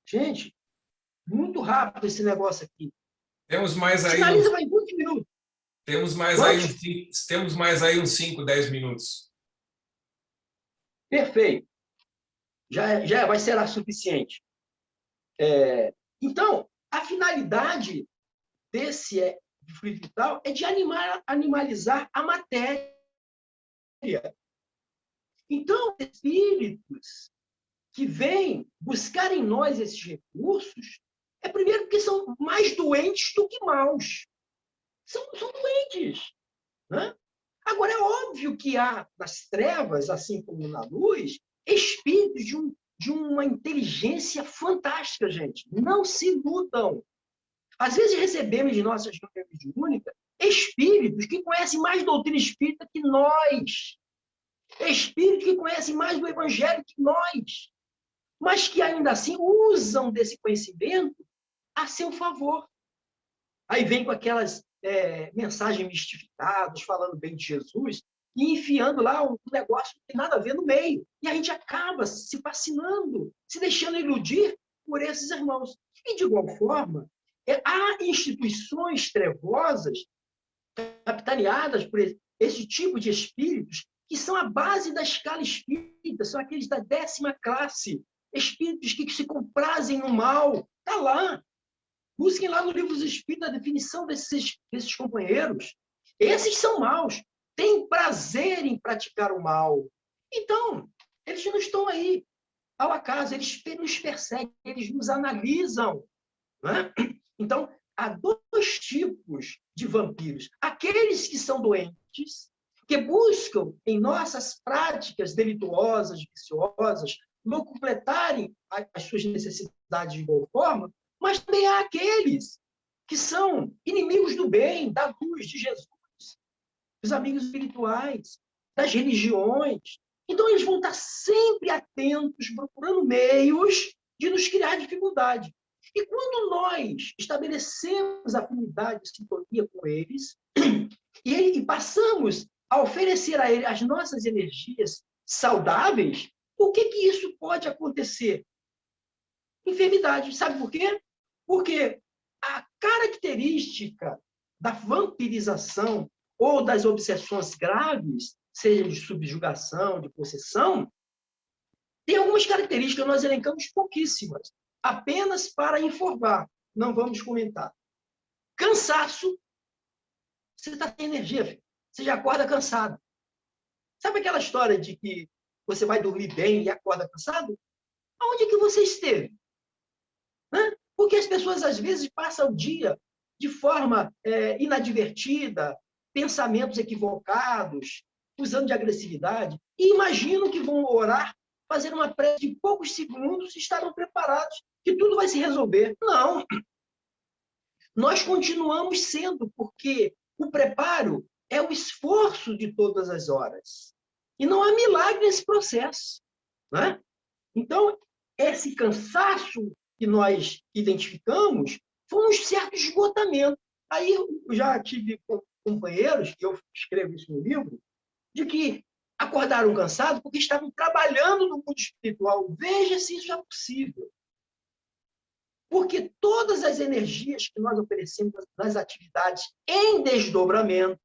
Gente, muito rápido esse negócio aqui. Temos mais aí Finaliza mais 20 minutos. Temos mais aí uns 5, 10 minutos. Perfeito. Já vai ser suficiente. Então, a finalidade desse fluido vital é de animalizar a matéria. Então, espíritos que vêm buscar em nós esses recursos, primeiro porque são mais doentes do que maus. São doentes. Né? Agora, é óbvio que há nas trevas, assim como na luz, espíritos de uma inteligência fantástica, gente. Não se iludam. Às vezes recebemos de nossas reuniões mediúnicas espíritos que conhecem mais doutrina espírita que nós. Espíritos que conhecem mais do evangelho que nós. Mas que ainda assim usam desse conhecimento a seu favor. Aí vem com aquelas mensagens mistificadas, falando bem de Jesus, e enfiando lá um negócio que tem nada a ver no meio. E a gente acaba se fascinando, se deixando iludir por esses irmãos. E, de igual forma, há instituições trevosas, capitaneadas por esse tipo de espíritos, que são a base da escala espírita, são aqueles da 10ª classe, espíritos que se comprazem no mal. Está lá. Busquem lá no livro dos Espíritos a definição desses companheiros. Esses são maus. têm prazer em praticar o mal. Então, eles não estão aí ao acaso, eles nos perseguem, eles nos analisam. Né? Então, há dois tipos de vampiros. Aqueles que são doentes, que buscam em nossas práticas delituosas, viciosas, completarem as suas necessidades de boa forma, mas também há aqueles que são inimigos do bem, da luz de Jesus, os amigos espirituais, das religiões. Então, eles vão estar sempre atentos, procurando meios de nos criar dificuldade. E quando nós estabelecemos afinidade, sintonia com eles, e passamos a oferecer a eles as nossas energias saudáveis, o que isso pode acontecer? Enfermidade. Sabe por quê? Porque a característica da vampirização ou das obsessões graves, seja de subjugação, de possessão, tem algumas características, nós elencamos pouquíssimas, apenas para informar, não vamos comentar. Cansaço. Você está sem energia, filho. Você já acorda cansado. Sabe aquela história de que você vai dormir bem e acorda cansado? Aonde que você esteve? Né? Porque as pessoas, às vezes, passam o dia de forma inadvertida, pensamentos equivocados, usando de agressividade, e imaginam que vão orar, fazer uma prece de poucos segundos e estarão preparados, que tudo vai se resolver. Não. Nós continuamos sendo, porque o preparo é o esforço de todas as horas. E não há milagre nesse processo. Né? Então, esse cansaço que nós identificamos foi um certo esgotamento. Aí eu já tive companheiros, que eu escrevo isso no livro, de que acordaram cansados porque estavam trabalhando no mundo espiritual. Veja se isso é possível. Porque todas as energias que nós oferecemos nas atividades em desdobramento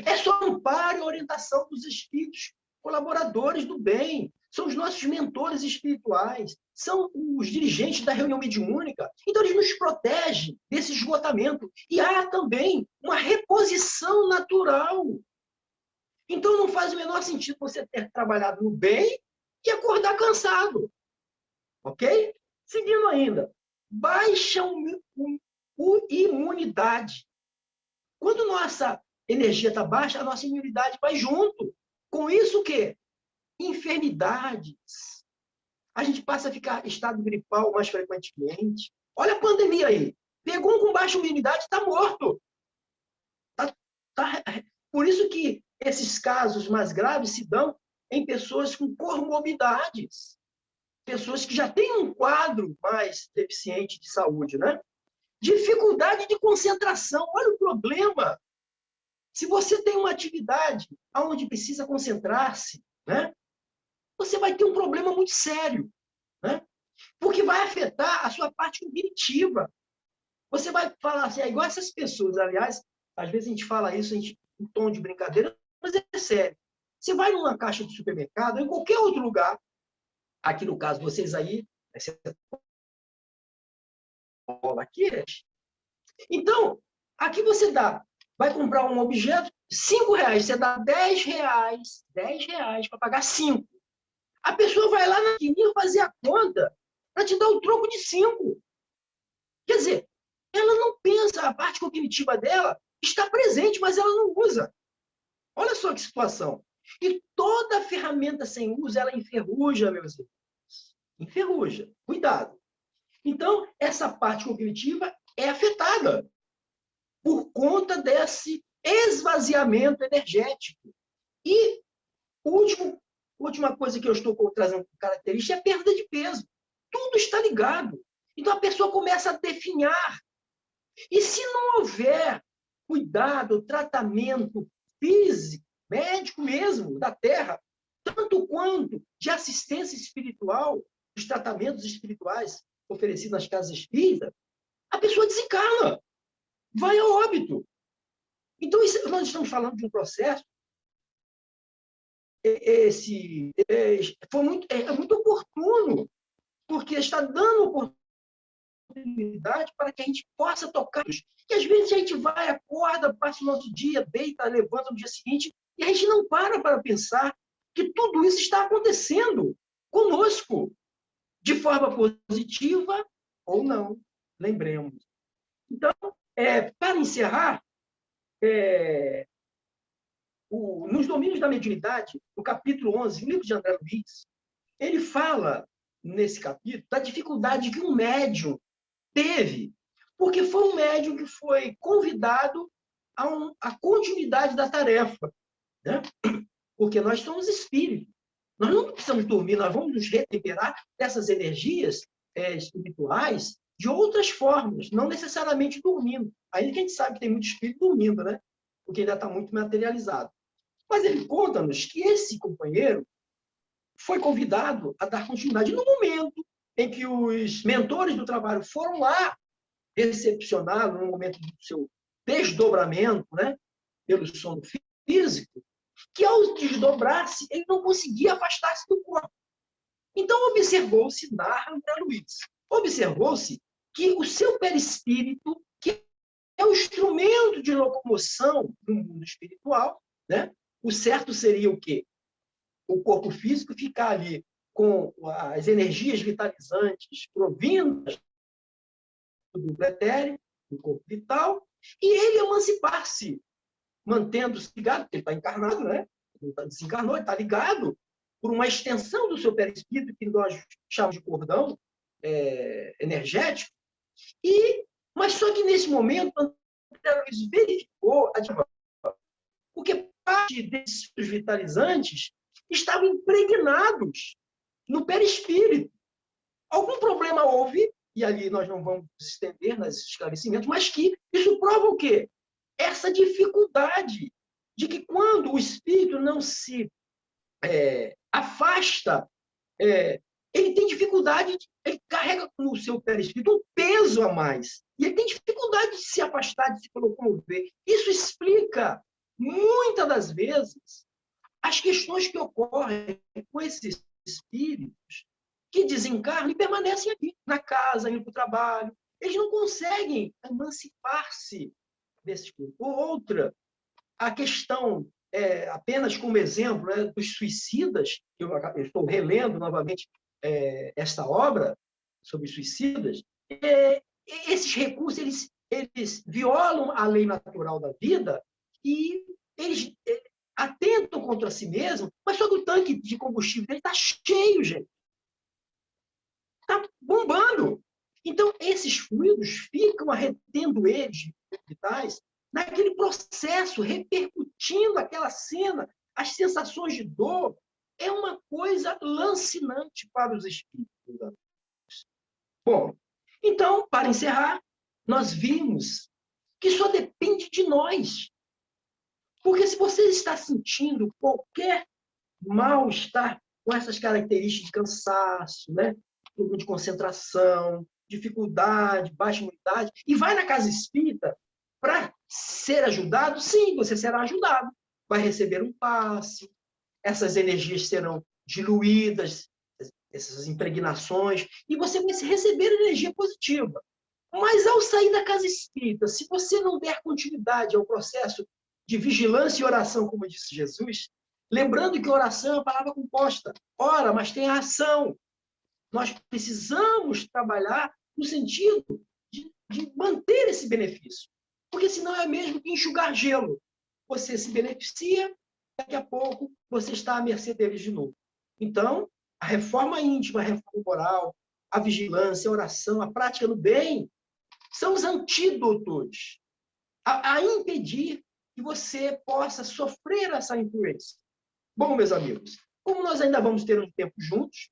é só amparo e orientação dos espíritos colaboradores do bem, são os nossos mentores espirituais, são os dirigentes da reunião mediúnica. Então, eles nos protegem desse esgotamento. E há também uma reposição natural. Então, não faz o menor sentido você ter trabalhado no bem e acordar cansado. Ok? Seguindo ainda, baixa imunidade. Quando nossa energia está baixa, a nossa imunidade vai junto. Com isso, o quê? Enfermidades. A gente passa a ficar em estado gripal mais frequentemente. Olha a pandemia aí. Pegou um com baixa imunidade, está morto. Por isso que esses casos mais graves se dão em pessoas com comorbidades. Pessoas que já têm um quadro mais deficiente de saúde, né? Dificuldade de concentração. Olha o problema. Se você tem uma atividade onde precisa concentrar-se, né? Você vai ter um problema muito sério, né? Porque vai afetar a sua parte cognitiva. Você vai falar assim, é igual essas pessoas, aliás, às vezes a gente fala isso em tom de brincadeira, mas é sério. Você vai numa caixa de supermercado, ou em qualquer outro lugar, aqui no caso, vocês aí, aqui. Então, aqui você vai comprar um objeto, R$5, você dá R$10 para pagar 5. A pessoa vai lá na maquininha fazer a conta para te dar o troco de 5. Quer dizer, ela não pensa, a parte cognitiva dela está presente, mas ela não usa. Olha só que situação. E toda ferramenta sem uso, ela enferruja, meus irmãos. Enferruja. Cuidado. Então, essa parte cognitiva é afetada por conta desse esvaziamento energético. E última coisa que eu estou trazendo como característica é a perda de peso. Tudo está ligado. Então, a pessoa começa a definhar. E se não houver cuidado, tratamento físico, médico mesmo, da Terra, tanto quanto de assistência espiritual, os tratamentos espirituais oferecidos nas casas espíritas, a pessoa desencarna, vai a óbito. Então, nós estamos falando de um processo é muito oportuno, porque está dando oportunidade para que a gente possa tocar que às vezes a gente vai, acorda, passa o nosso dia, deita, levanta no dia seguinte, e a gente não para pensar que tudo isso está acontecendo conosco, de forma positiva ou não, lembremos. Então, para encerrar, nos Domínios da Mediunidade, no capítulo 11, livro de André Luiz, ele fala, nesse capítulo, da dificuldade que um médium teve, porque foi um médium que foi convidado à continuidade da tarefa, né? Porque nós somos espíritos. Nós não precisamos dormir, nós vamos nos recuperar dessas energias espirituais de outras formas, não necessariamente dormindo. Ainda que a gente sabe que tem muito espírito dormindo, né? Porque ainda está muito materializado. Mas ele conta-nos que esse companheiro foi convidado a dar continuidade no momento em que os mentores do trabalho foram lá recepcioná-lo, no momento do seu desdobramento, né? Pelo sono físico, que ao desdobrar-se, ele não conseguia afastar-se do corpo. Então, observou-se, narra André Luiz, observou-se que o seu perispírito, que é o instrumento de locomoção do mundo espiritual, né? O certo seria o quê? O corpo físico ficar ali com as energias vitalizantes provindas do etéreo, do corpo vital, e ele emancipar-se, mantendo-se ligado, porque ele está encarnado, né? Ele não desencarnou, ele está ligado por uma extensão do seu perispírito, que nós chamamos de cordão energético, mas só que nesse momento, André Luiz verificou porque parte desses vitalizantes estavam impregnados no perispírito. Algum problema houve, e ali nós não vamos estender nesses esclarecimentos, mas que isso prova o quê? Essa dificuldade de que quando o espírito não se afasta, ele tem dificuldade, ele carrega no seu perispírito um peso a mais. E ele tem dificuldade de se afastar, de se locomover. Isso explica, muitas das vezes, as questões que ocorrem com esses espíritos que desencarnam e permanecem aqui, na casa, indo para o trabalho. Eles não conseguem emancipar-se desse corpo. Outra, a questão, apenas como exemplo, né, dos suicidas, eu estou relendo novamente esta obra sobre suicidas, esses recursos, eles violam a lei natural da vida e eles atentam contra si mesmos, mas só que o tanque de combustível dele está cheio, gente. Está bombando. Então, esses fluidos ficam arretendo eles, vitais, naquele processo, repercutindo aquela cena, as sensações de dor. É uma coisa lancinante para os espíritos. Bom, então, para encerrar, nós vimos que só depende de nós. Porque se você está sentindo qualquer mal-estar com essas características de cansaço, né? De concentração, dificuldade, baixa imunidade, e vai na casa espírita para ser ajudado, sim, você será ajudado. Vai receber um passe, essas energias serão diluídas, essas impregnações, e você vai receber energia positiva. Mas ao sair da casa espírita, se você não der continuidade ao processo de vigilância e oração, como disse Jesus, lembrando que oração é uma palavra composta, ora, mas tem a ação. Nós precisamos trabalhar no sentido de manter esse benefício, porque senão é mesmo que enxugar gelo. Você se beneficia, daqui a pouco você está à mercê deles de novo. Então, a reforma íntima, a reforma moral, a vigilância, a oração, a prática do bem, são os antídotos a impedir que você possa sofrer essa influência. Bom, meus amigos, como nós ainda vamos ter um tempo juntos,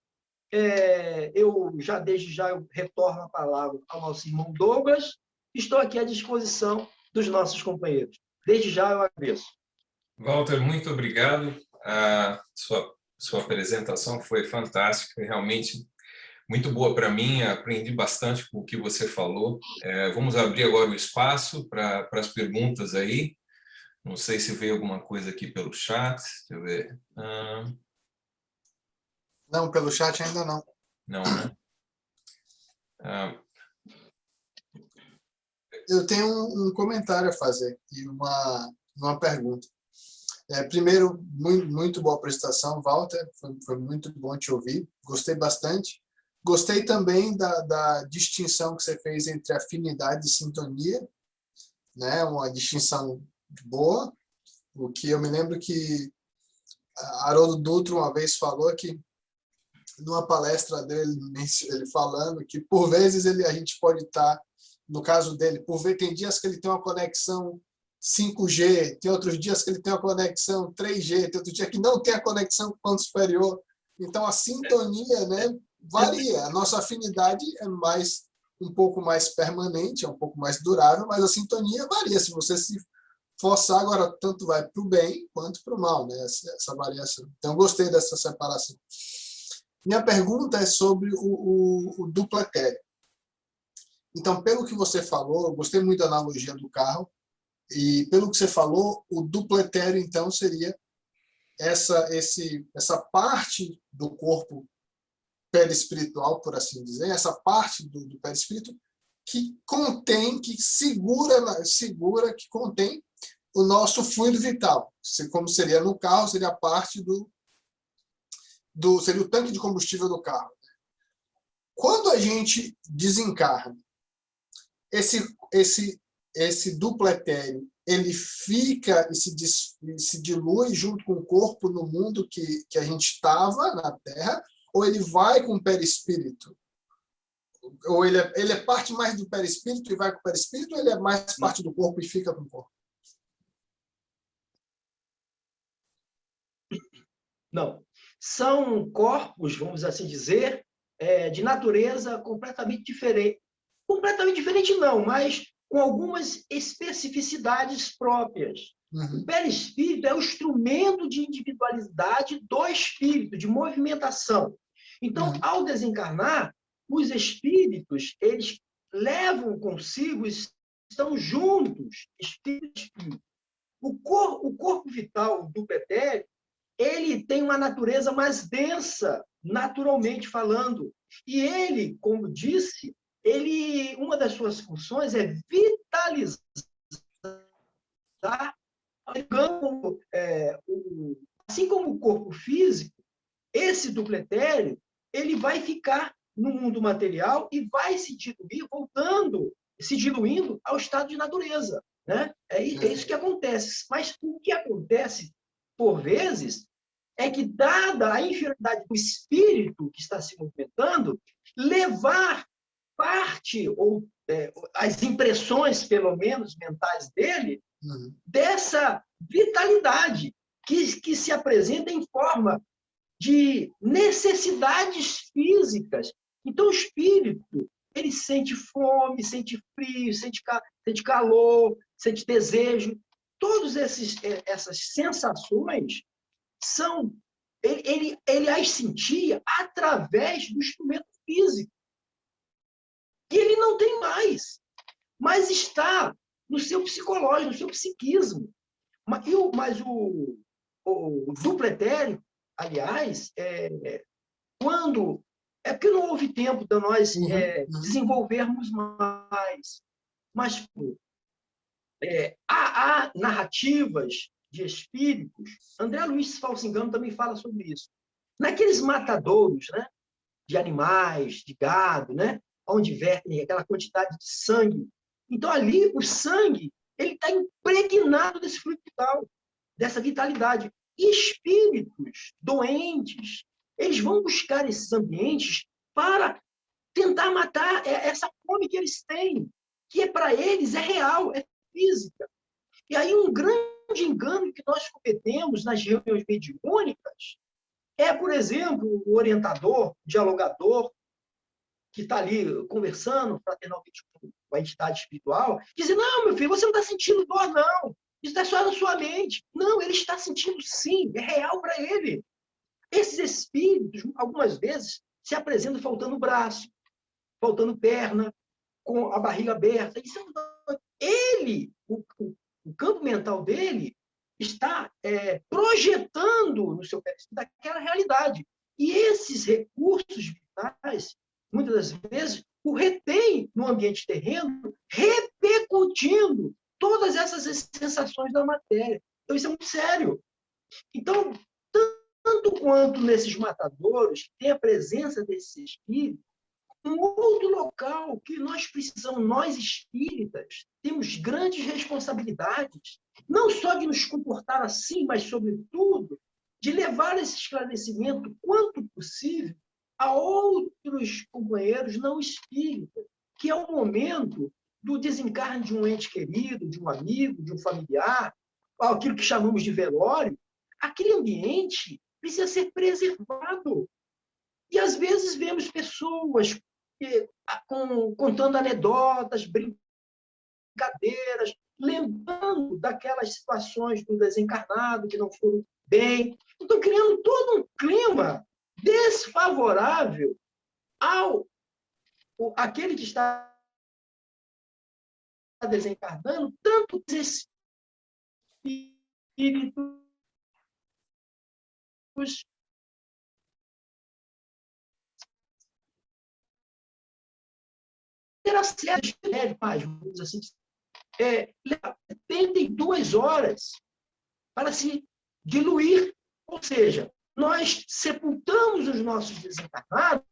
desde já eu retorno a palavra ao nosso irmão Douglas. Estou aqui à disposição dos nossos companheiros. Desde já eu agradeço. Walter, muito obrigado. A sua apresentação foi fantástica, realmente muito boa para mim, aprendi bastante com o que você falou. Vamos abrir agora o espaço para as perguntas aí. Não sei se veio alguma coisa aqui pelo chat. Deixa eu ver. Não, pelo chat ainda não. Não, né? Eu tenho um comentário a fazer e uma pergunta. Primeiro, muito boa apresentação, Walter. Foi muito bom te ouvir. Gostei bastante. Gostei também da distinção que você fez entre afinidade e sintonia, né? Uma distinção boa. O que eu me lembro que Haroldo Dutra uma vez falou que, numa palestra dele, ele falando que, por vezes, a gente pode estar, no caso dele, tem dias que ele tem uma conexão 5G, tem outros dias que ele tem uma conexão 3G, tem outro dia que não tem a conexão com o plano superior. Então, a sintonia, né, varia. A nossa afinidade é um pouco mais permanente, é um pouco mais durável, mas a sintonia varia. Se você se forçar, agora, tanto vai para o bem quanto para o mal, né, essa variação. Então, gostei dessa separação. Minha pergunta é sobre o duplo etéreo. Então, pelo que você falou, eu gostei muito da analogia do carro, e pelo que você falou, o duplo etéreo, então, seria essa parte do corpo perispiritual, por assim dizer, essa parte do perispírito que contém, que segura, que contém o nosso fluido vital. Como seria no carro, seria a parte seria o tanque de combustível do carro. Quando a gente desencarna, esse duplo etéreo, ele fica e se dilui junto com o corpo no mundo que a gente estava na Terra, ou ele vai com o perispírito? Ou ele é parte mais do perispírito e vai com o perispírito, ou ele é mais parte do corpo e fica com o corpo? Não. São corpos, vamos assim dizer, de natureza completamente diferente. Completamente diferente não, mas com algumas especificidades próprias. Uhum. O perispírito é o instrumento de individualidade do espírito, de movimentação. Então, ao desencarnar, os espíritos, eles levam consigo, estão juntos, espírito e espírito. O corpo vital do etéreo, ele tem uma natureza mais densa, naturalmente falando. E ele, como disse, uma das suas funções é vitalizar, assim como o corpo físico, esse duplo etéreo, ele vai ficar no mundo material e vai se diluir, se diluindo ao estado de natureza. Né? É isso que acontece. Mas o que acontece, por vezes, é que, dada a inferioridade do espírito que está se movimentando, levar parte, ou as impressões, pelo menos, mentais dele, dessa vitalidade que se apresenta em forma de necessidades físicas. Então, o espírito, ele sente fome, sente frio, sente calor, sente desejo. Todas essas sensações ele as sentia através do instrumento físico. E ele não tem mais, mas está no seu psicológico, no seu psiquismo. Mas o duplo etérico, aliás, quando... É porque não houve tempo de nós desenvolvermos mais. Mas há narrativas de espíritos. André Luiz Falsingano também fala sobre isso. Naqueles matadouros, né, de animais, de gado, né, onde vertem aquela quantidade de sangue. Então, ali, o sangue está impregnado desse fluido vital, dessa vitalidade. E espíritos doentes, eles vão buscar esses ambientes para tentar matar essa fome que eles têm, que para eles é real, é física. E aí um grande engano que nós cometemos nas reuniões mediúnicas por exemplo, o orientador, o dialogador, que está ali conversando fraternalmente com a entidade espiritual, dizer, não, meu filho, você não está sentindo dor, não. Isso está só na sua mente. Não, ele está sentindo sim, é real para ele. Esses espíritos, algumas vezes, se apresentam faltando braço, faltando perna, com a barriga aberta. O campo mental dele está projetando no seu perispírito aquela realidade. E esses recursos vitais, muitas das vezes, o retém no ambiente terreno, repercutindo sentindo todas essas sensações da matéria. Então, isso é muito sério. Então, tanto quanto nesses matadouros, tem a presença desse espírito, um outro local que nós precisamos, nós espíritas, temos grandes responsabilidades, não só de nos comportar assim, mas, sobretudo, de levar esse esclarecimento, quanto possível, a outros companheiros não espíritas, que é o momento do desencarne de um ente querido, de um amigo, de um familiar, aquilo que chamamos de velório. Aquele ambiente precisa ser preservado. E, às vezes, vemos pessoas contando anedotas, brincadeiras, lembrando daquelas situações do desencarnado que não foram bem. Então, criando todo um clima desfavorável àquele que está desencarnando, tanto os espíritos terá certo, vamos assim, 72 horas para se diluir, ou seja, nós sepultamos os nossos desencarnados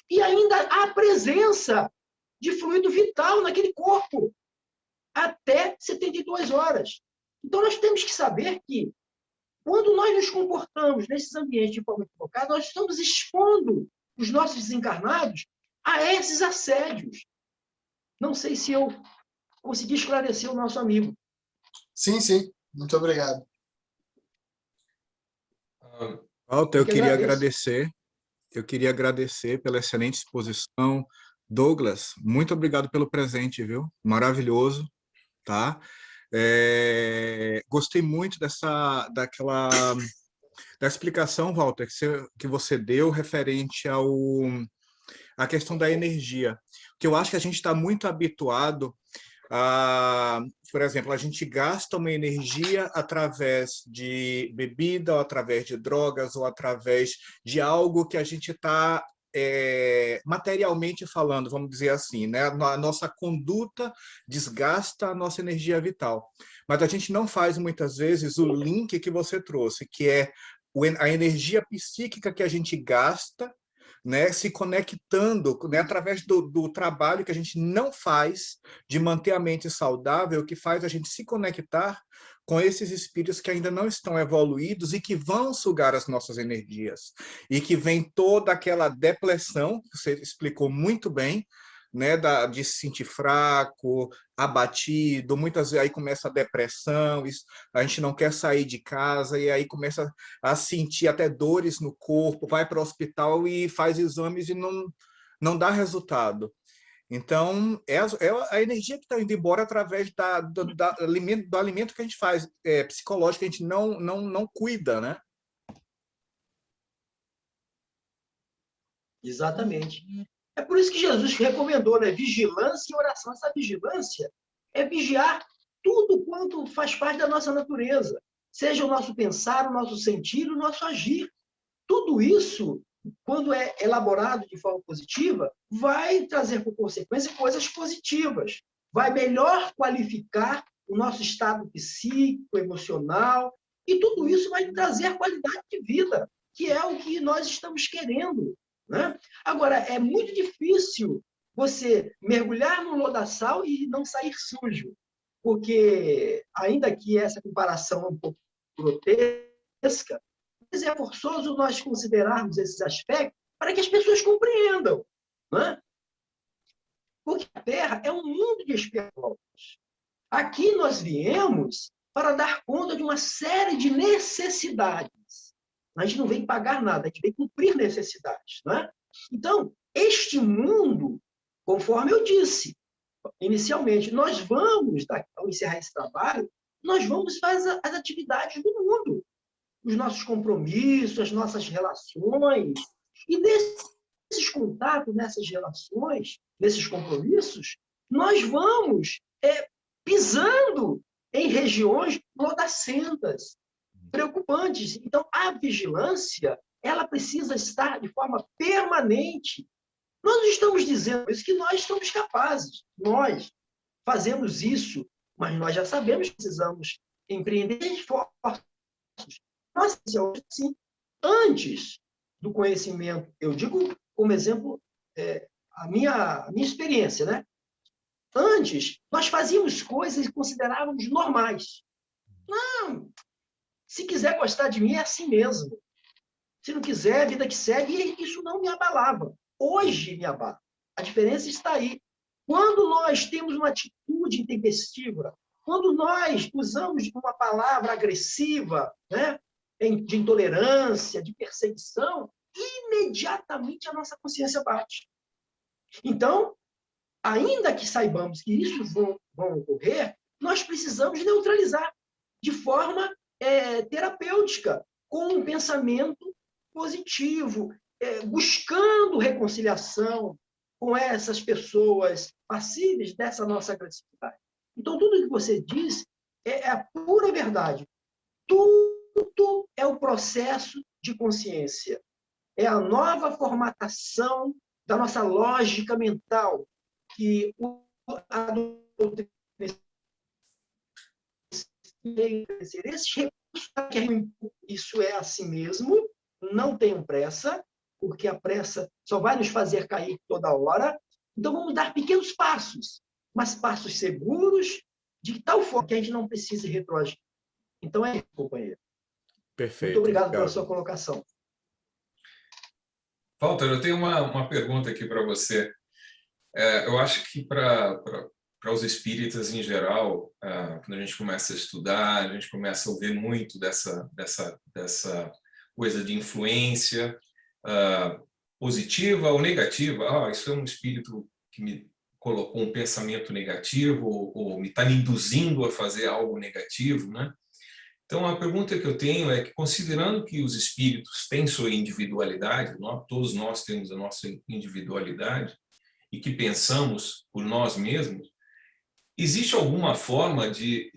e ainda há presença de fluido vital naquele corpo até 72 horas. Então, nós temos que saber que, quando nós nos comportamos nesses ambientes de forma equivocada, nós estamos expondo os nossos desencarnados a esses assédios. Não sei se eu consegui esclarecer o nosso amigo. Sim, sim. Muito obrigado. Walter, eu queria agradecer pela excelente exposição. Douglas, muito obrigado pelo presente, viu? Maravilhoso, tá? Gostei muito da explicação, Walter, que você deu referente à questão da energia, que eu acho que a gente está muito habituado por exemplo, a gente gasta uma energia através de bebida, ou através de drogas, ou através de algo que a gente está materialmente falando, vamos dizer assim, né? A nossa conduta desgasta a nossa energia vital. Mas a gente não faz, muitas vezes, o link que você trouxe, que é a energia psíquica que a gente gasta, né, se conectando, né, através do trabalho que a gente não faz de manter a mente saudável, que faz a gente se conectar com esses espíritos que ainda não estão evoluídos e que vão sugar as nossas energias. E que vem toda aquela depressão, que você explicou muito bem, né, de se sentir fraco, abatido, muitas vezes aí começa a depressão, a gente não quer sair de casa, e aí começa a sentir até dores no corpo, vai para o hospital e faz exames e não dá resultado. Então, é a energia que está indo embora através do alimento que a gente faz, psicológico, que a gente não cuida, né? Exatamente. É por isso que Jesus recomendou, né? Vigilância e oração. Essa vigilância é vigiar tudo quanto faz parte da nossa natureza, seja o nosso pensar, o nosso sentir, o nosso agir. Tudo isso, quando é elaborado de forma positiva, vai trazer por consequência coisas positivas, vai melhor qualificar o nosso estado psíquico, emocional, e tudo isso vai trazer qualidade de vida, que é o que nós estamos querendo, né? Agora, é muito difícil você mergulhar no lodaçal e não sair sujo, porque, ainda que essa comparação é um pouco grotesca, mas é forçoso nós considerarmos esses aspectos para que as pessoas compreendam, né? Porque a Terra é um mundo de expiatórios. Aqui nós viemos para dar conta de uma série de necessidades. A gente não vem pagar nada, a gente vem cumprir necessidades, né? Então, este mundo, conforme eu disse inicialmente, nós vamos, ao encerrar esse trabalho, nós vamos fazer as atividades do mundo, os nossos compromissos, as nossas relações, e nesses contatos, nessas relações, nesses compromissos, nós vamos pisando em regiões lodacentas, preocupantes. Então, a vigilância, ela precisa estar de forma permanente. Nós estamos dizendo isso, que nós somos capazes, nós fazemos isso mas nós já sabemos que precisamos empreender esforços. Nossa, sim, antes do conhecimento, eu digo como exemplo a minha experiência, né? Antes, nós fazíamos coisas e considerávamos normais. Não, se quiser gostar de mim, é assim mesmo. Se não quiser, vida que segue, e isso não me abalava. Hoje me abala. A diferença está aí. Quando nós temos uma atitude intempestiva, quando nós usamos uma palavra agressiva, né, de intolerância, de perseguição, imediatamente a nossa consciência bate. Então, ainda que saibamos que isso vão ocorrer, nós precisamos neutralizar de forma terapêutica, com um pensamento positivo, buscando reconciliação com essas pessoas passíveis dessa nossa agressividade. Então, tudo que você diz é a pura verdade. Tudo é o processo de consciência. É a nova formatação da nossa lógica mental, que a doutrina esses recursos, isso é assim mesmo, não tenham pressa, porque a pressa só vai nos fazer cair toda hora. Então, vamos dar pequenos passos, mas passos seguros, de tal forma que a gente não precise retroagir. Então, é isso, companheiro. Perfeito. Muito obrigado pela sua colocação. Walter, eu tenho uma pergunta aqui para você. Eu acho que para os espíritas em geral, quando a gente começa a estudar, a gente começa a ouvir muito dessa coisa de influência positiva ou negativa. Isso é um espírito que me colocou um pensamento negativo ou me está me induzindo a fazer algo negativo, né? Então, a pergunta que eu tenho é que, considerando que os espíritos têm sua individualidade, todos nós temos a nossa individualidade, e que pensamos por nós mesmos, existe alguma forma de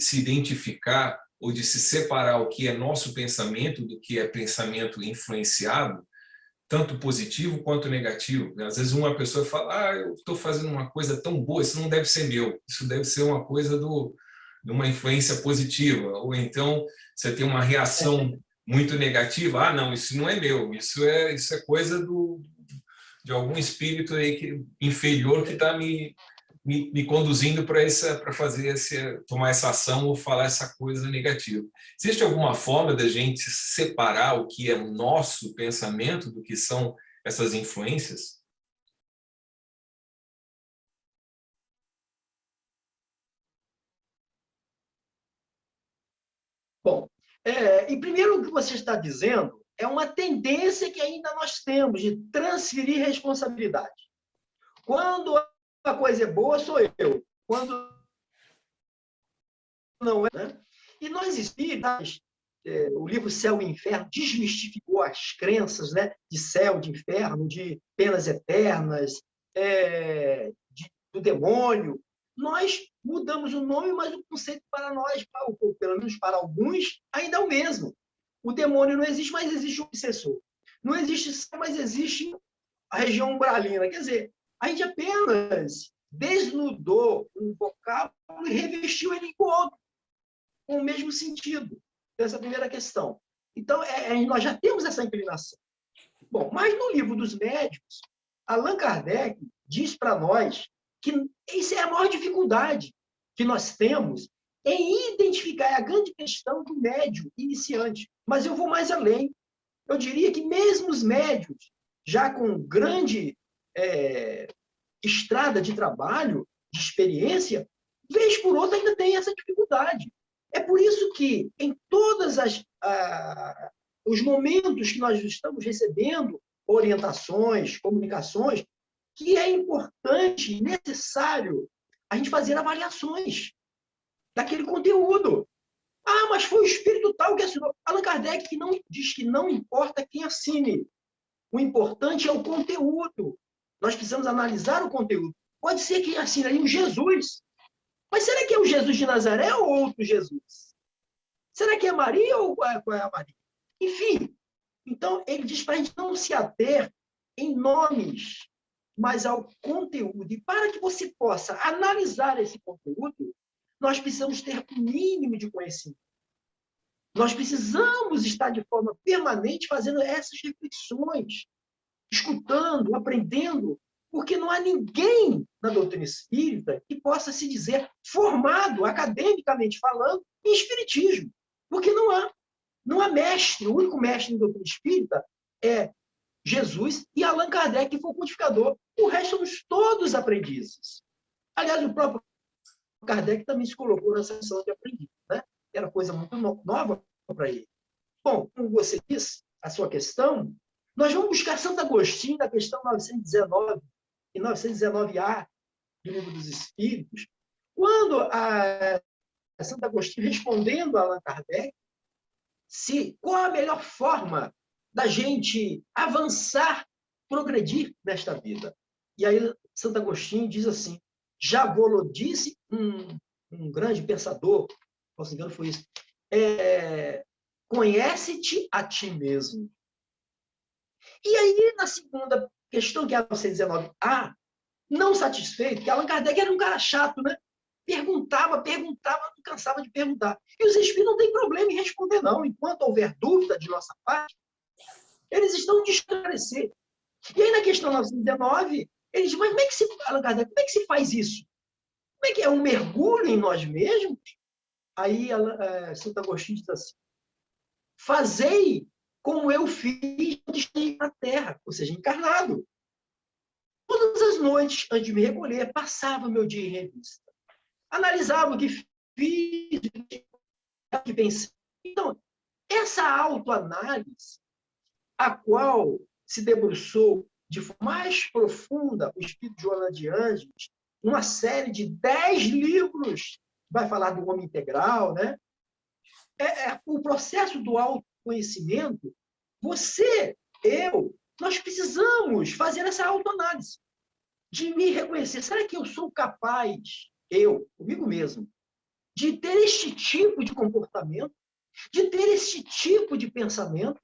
se identificar ou de se separar o que é nosso pensamento do que é pensamento influenciado, tanto positivo quanto negativo? Às vezes uma pessoa fala, eu estou fazendo uma coisa tão boa, isso não deve ser meu, isso deve ser uma coisa de uma influência positiva, ou então você tem uma reação muito negativa, não, isso não é meu, isso é coisa de algum espírito aí inferior que está me conduzindo para fazer tomar essa ação ou falar essa coisa negativa. Existe alguma forma da gente separar o que é o nosso pensamento do que são essas influências? Bom, e primeiro o que você está dizendo é uma tendência que ainda nós temos de transferir responsabilidade. Quando a coisa é boa, sou eu. Quando não é, né? E nós espíritas, o livro Céu e Inferno desmistificou as crenças, né, de céu, de inferno, de penas eternas, do demônio. Nós mudamos o nome, mas o conceito para nós, ou pelo menos para alguns, ainda é o mesmo. O demônio não existe, mas existe o obsessor. Não existe céu, mas existe a região umbralina. Quer dizer, a gente apenas desnudou um vocábulo e revestiu ele com outro, com o mesmo sentido. Essa é a primeira questão. Então, nós já temos essa inclinação. Bom, mas no livro dos médiuns, Allan Kardec diz para nós que isso é a maior dificuldade que nós temos em identificar a grande questão do médium iniciante. Mas eu vou mais além. Eu diria que mesmo os médiuns, já com grande estrada de trabalho, de experiência, vez por outra ainda tem essa dificuldade. É por isso que, em todos os momentos que nós estamos recebendo orientações, comunicações, que é importante e necessário a gente fazer avaliações daquele conteúdo. Mas foi o espírito tal que assinou. Allan Kardec diz que não importa quem assine. O importante é o conteúdo. Nós precisamos analisar o conteúdo. Pode ser que assine ali um Jesus. Mas será que é o Jesus de Nazaré ou outro Jesus? Será que é Maria ou qual é a Maria? Enfim, então ele diz para a gente não se ater em nomes, mas ao conteúdo. E para que você possa analisar esse conteúdo, nós precisamos ter o mínimo de conhecimento. Nós precisamos estar de forma permanente fazendo essas reflexões, escutando, aprendendo, porque não há ninguém na doutrina espírita que possa se dizer formado, academicamente falando, em espiritismo. Porque não há. Não há mestre. O único mestre em doutrina espírita é Jesus e Allan Kardec, que foi o codificador. O resto somos todos aprendizes. Aliás, o próprio Kardec também se colocou nessa situação de aprendiz, né? Era coisa muito nova para ele. Bom, como você disse, a sua questão, nós vamos buscar Santo Agostinho na questão 919 e 919A do Livro dos Espíritos, quando Santo Agostinho, respondendo a Allan Kardec, qual a melhor forma da gente avançar, progredir nesta vida. E aí Santo Agostinho diz assim, já vou disse um grande pensador, posso engano foi isso, conhece-te a ti mesmo. E aí, na segunda questão, que é a 919A, não satisfeito, que Allan Kardec era um cara chato, né? Perguntava, não cansava de perguntar. E os espíritos não têm problema em responder, não. Enquanto houver dúvida de nossa parte, eles estão de esclarecer. E aí, na questão 919, eles dizem, mas como é que se, Allan Kardec, como é que se faz isso? Como é que é um mergulho em nós mesmos? Aí, Santo Agostinho diz assim, fazei como eu fiz quando estive na Terra, ou seja, encarnado. Todas as noites, antes de me recolher, passava meu dia em revista. Analisava o que fiz, o que pensei. Então, essa autoanálise, a qual se debruçou de forma mais profunda o Espírito de Joana de Ângeles, numa série de 10 livros, vai falar do homem integral, né? O processo do autoconhecimento, você, eu, nós precisamos fazer essa autoanálise, de me reconhecer. Será que eu sou capaz, eu, comigo mesmo, de ter este tipo de comportamento, de ter este tipo de pensamento?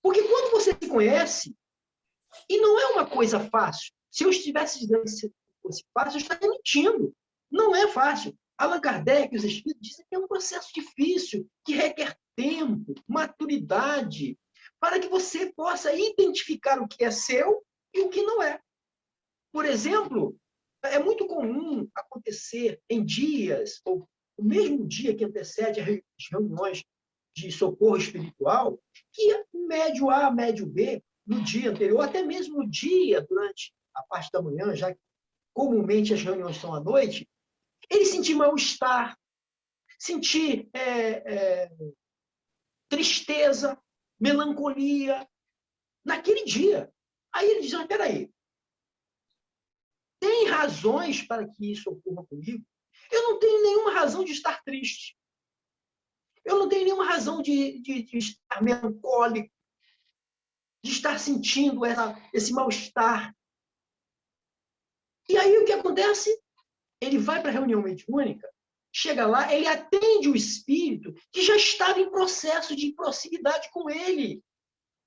Porque quando você se conhece, e não é uma coisa fácil, se eu estivesse dizendo que fosse fácil, eu estaria mentindo. Não é fácil. Allan Kardec e os espíritos dizem que é um processo difícil, que requer tempo, maturidade, para que você possa identificar o que é seu e o que não é. Por exemplo, é muito comum acontecer em dias, ou o mesmo dia que antecede as reuniões de socorro espiritual, que médio A, médio B, no dia anterior, até mesmo no dia, durante a parte da manhã, já que comumente as reuniões são à noite, ele sentir mal-estar, sentir tristeza, melancolia, naquele dia. Aí ele diz, mas peraí, tem razões para que isso ocorra comigo? Eu não tenho nenhuma razão de estar triste. Eu não tenho nenhuma razão de estar melancólico, de estar sentindo esse mal-estar. E aí o que acontece? Ele vai para a reunião mediúnica, chega lá, ele atende o espírito que já estava em processo de proximidade com ele.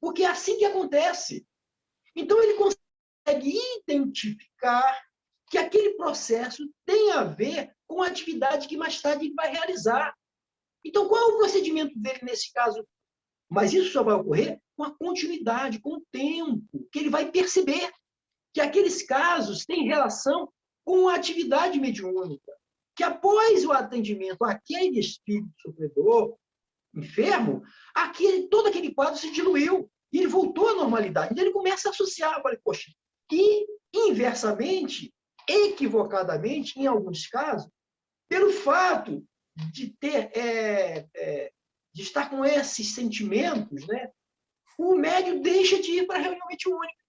Porque é assim que acontece. Então, ele consegue identificar que aquele processo tem a ver com a atividade que mais tarde ele vai realizar. Então, qual é o procedimento dele nesse caso? Mas isso só vai ocorrer com a continuidade, com o tempo, que ele vai perceber que aqueles casos têm relação com a atividade mediúnica, que após o atendimento àquele espírito sofredor, enfermo, todo aquele quadro se diluiu e ele voltou à normalidade. Então, ele começa a associar, olha, poxa, e inversamente, equivocadamente, em alguns casos, pelo fato de de estar com esses sentimentos, né, o médium deixa de ir para a reunião mediúnica,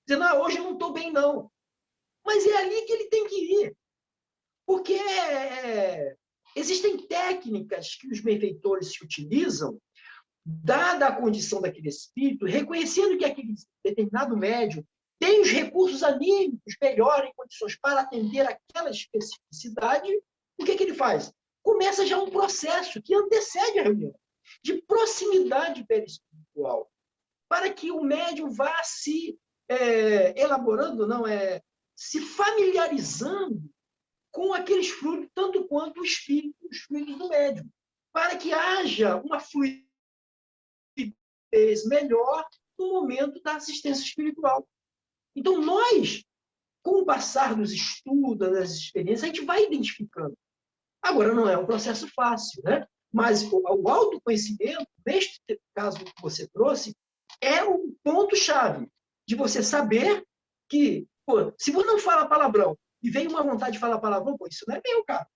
dizendo, hoje eu não estou bem, não. Mas é ali que ele tem que ir. Porque existem técnicas que os benfeitores se utilizam, dada a condição daquele espírito, reconhecendo que aquele determinado médium tem os recursos anímicos melhor em condições para atender aquela especificidade, o que ele faz? Começa já um processo que antecede a reunião, de proximidade perispiritual, para que o médium vá se elaborando, se familiarizando com aqueles frutos, tanto quanto o espírito, os frutos do médium, para que haja uma fluidez melhor no momento da assistência espiritual. Então, nós, com o passar dos estudos, das experiências, a gente vai identificando. Agora, não é um processo fácil, né? Mas o autoconhecimento, neste caso que você trouxe, é o ponto-chave de você saber que, pô, se você não fala palavrão e vem uma vontade de falar palavrão, pô, isso não é meu, cara.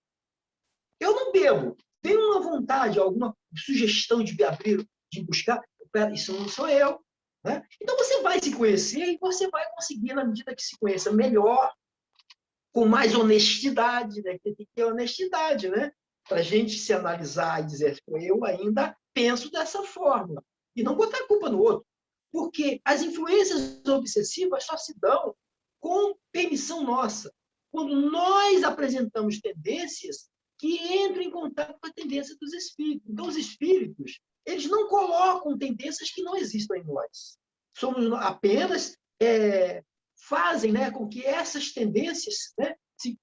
Eu não bebo. Vem uma vontade, alguma sugestão de abrir, de buscar, isso não sou eu. Né? Então, você vai se conhecer e você vai conseguir, na medida que se conheça melhor, com mais honestidade, né? Tem que ter honestidade, né? Para a gente se analisar e dizer, eu ainda penso dessa forma. E não botar a culpa no outro. Porque as influências obsessivas só se dão com permissão nossa. Quando nós apresentamos tendências que entram em contato com a tendência dos espíritos. Então, os espíritos, eles não colocam tendências que não existem em nós. Somos apenas... fazem, né, com que essas tendências, né,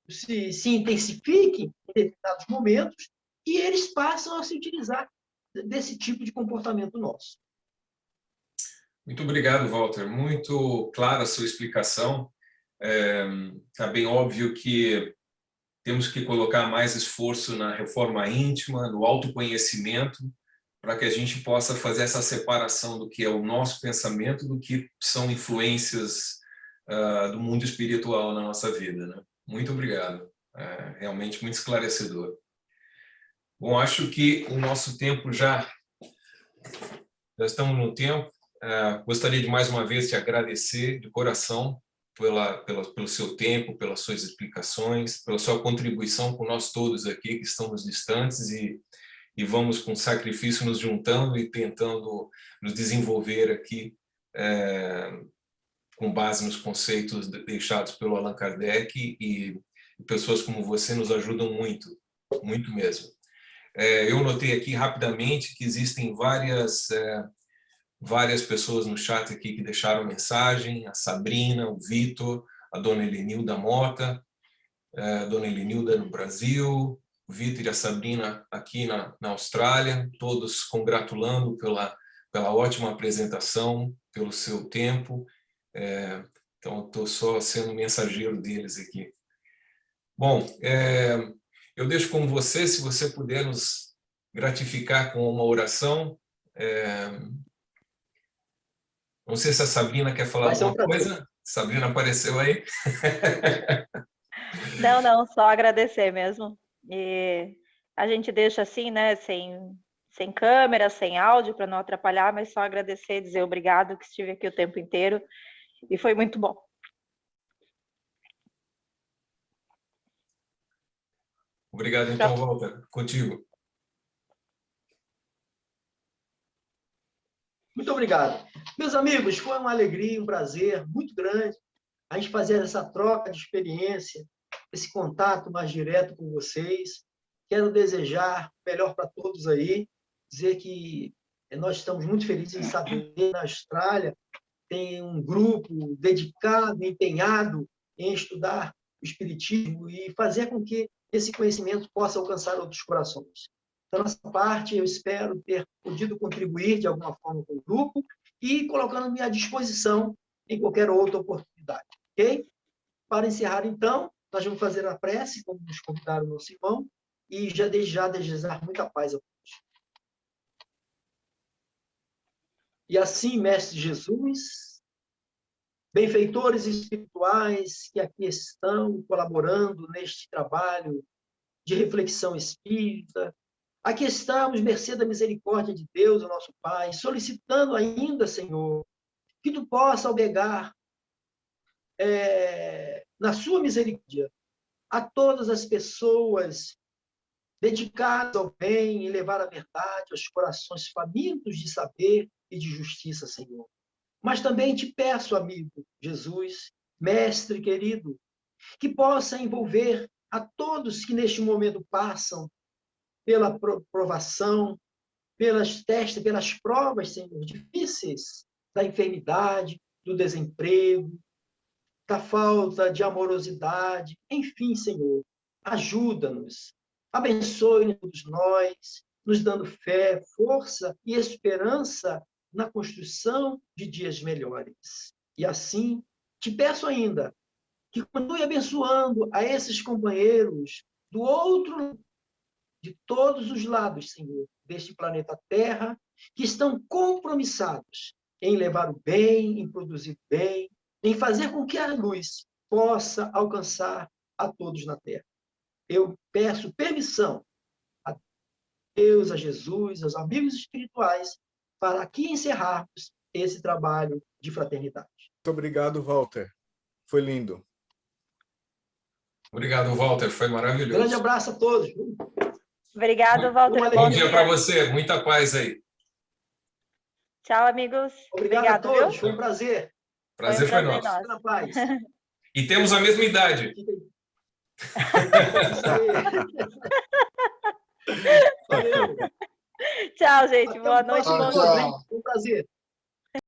se intensifiquem em determinados momentos e eles passam a se utilizar desse tipo de comportamento nosso. Muito obrigado, Walter. Muito clara a sua explicação. Está bem óbvio que temos que colocar mais esforço na reforma íntima, no autoconhecimento, para que a gente possa fazer essa separação do que é o nosso pensamento, do que são influências do mundo espiritual na nossa vida, né? Muito obrigado. Realmente muito esclarecedor. Bom, acho que o nosso tempo já estamos no tempo. Gostaria de mais uma vez te agradecer de coração pelo seu tempo, pelas suas explicações, pela sua contribuição com nós todos aqui que estamos distantes e vamos com sacrifício nos juntando e tentando nos desenvolver aqui com base nos conceitos deixados pelo Allan Kardec, e pessoas como você nos ajudam muito, muito mesmo. Eu notei aqui rapidamente que existem várias pessoas no chat aqui que deixaram mensagem: a Sabrina, o Vitor, a dona Helenilda Mota, a dona Helenilda no Brasil, o Vitor e a Sabrina aqui na Austrália, todos congratulando pela ótima apresentação, pelo seu tempo. Então, estou só sendo mensageiro deles aqui. Bom, eu deixo com você, se você puder nos gratificar com uma oração. Não sei se a Sabrina quer falar alguma coisa. Sabrina apareceu aí? Não, só agradecer mesmo. E a gente deixa assim, né, sem câmera, sem áudio, para não atrapalhar, mas só agradecer e dizer obrigado, que estive aqui o tempo inteiro. E foi muito bom. Obrigado, então, Walter. Contigo. Muito obrigado. Meus amigos, foi uma alegria, um prazer muito grande a gente fazer essa troca de experiência, esse contato mais direto com vocês. Quero desejar o melhor para todos aí, dizer que nós estamos muito felizes em saber que na Austrália tem um grupo dedicado, empenhado em estudar o Espiritismo e fazer com que esse conhecimento possa alcançar outros corações. Da nossa parte, eu espero ter podido contribuir de alguma forma com o grupo e colocando-me à disposição em qualquer outra oportunidade. Ok? Para encerrar, então, nós vamos fazer a prece, como nos convidaram o nosso irmão, e já desejar muita paz a todos. E assim, Mestre Jesus, benfeitores espirituais que aqui estão colaborando neste trabalho de reflexão espírita, aqui estamos, mercê da misericórdia de Deus, o nosso Pai, solicitando ainda, Senhor, que Tu possa albergar na sua misericórdia a todas as pessoas dedicadas ao bem e levar a verdade aos corações famintos de saber e de justiça, Senhor. Mas também te peço, amigo Jesus, mestre querido, que possa envolver a todos que neste momento passam pela provação, pelas testes, pelas provas, Senhor, difíceis da enfermidade, do desemprego, da falta de amorosidade, enfim, Senhor, ajuda-nos, abençoe todos nós, nos dando fé, força e esperança na construção de dias melhores. E assim, te peço ainda que continue abençoando a esses companheiros do outro, de todos os lados, Senhor, deste planeta Terra, que estão compromissados em levar o bem, em produzir bem, em fazer com que a luz possa alcançar a todos na Terra. Eu peço permissão a Deus, a Jesus, aos amigos espirituais, para aqui encerrarmos esse trabalho de fraternidade. Muito obrigado, Walter. Foi lindo. Obrigado, Walter, foi maravilhoso. Grande abraço a todos. Obrigado, Walter. Bom dia para você, muita paz aí. Tchau, amigos. Obrigado a todos, viu? Foi um prazer. Prazer foi nosso. nosso. Na paz. E temos a mesma idade. Isso aí. Valeu. Tchau, gente. Até Boa o noite. próximo Bom Tchau. encontro, hein? Foi um prazer.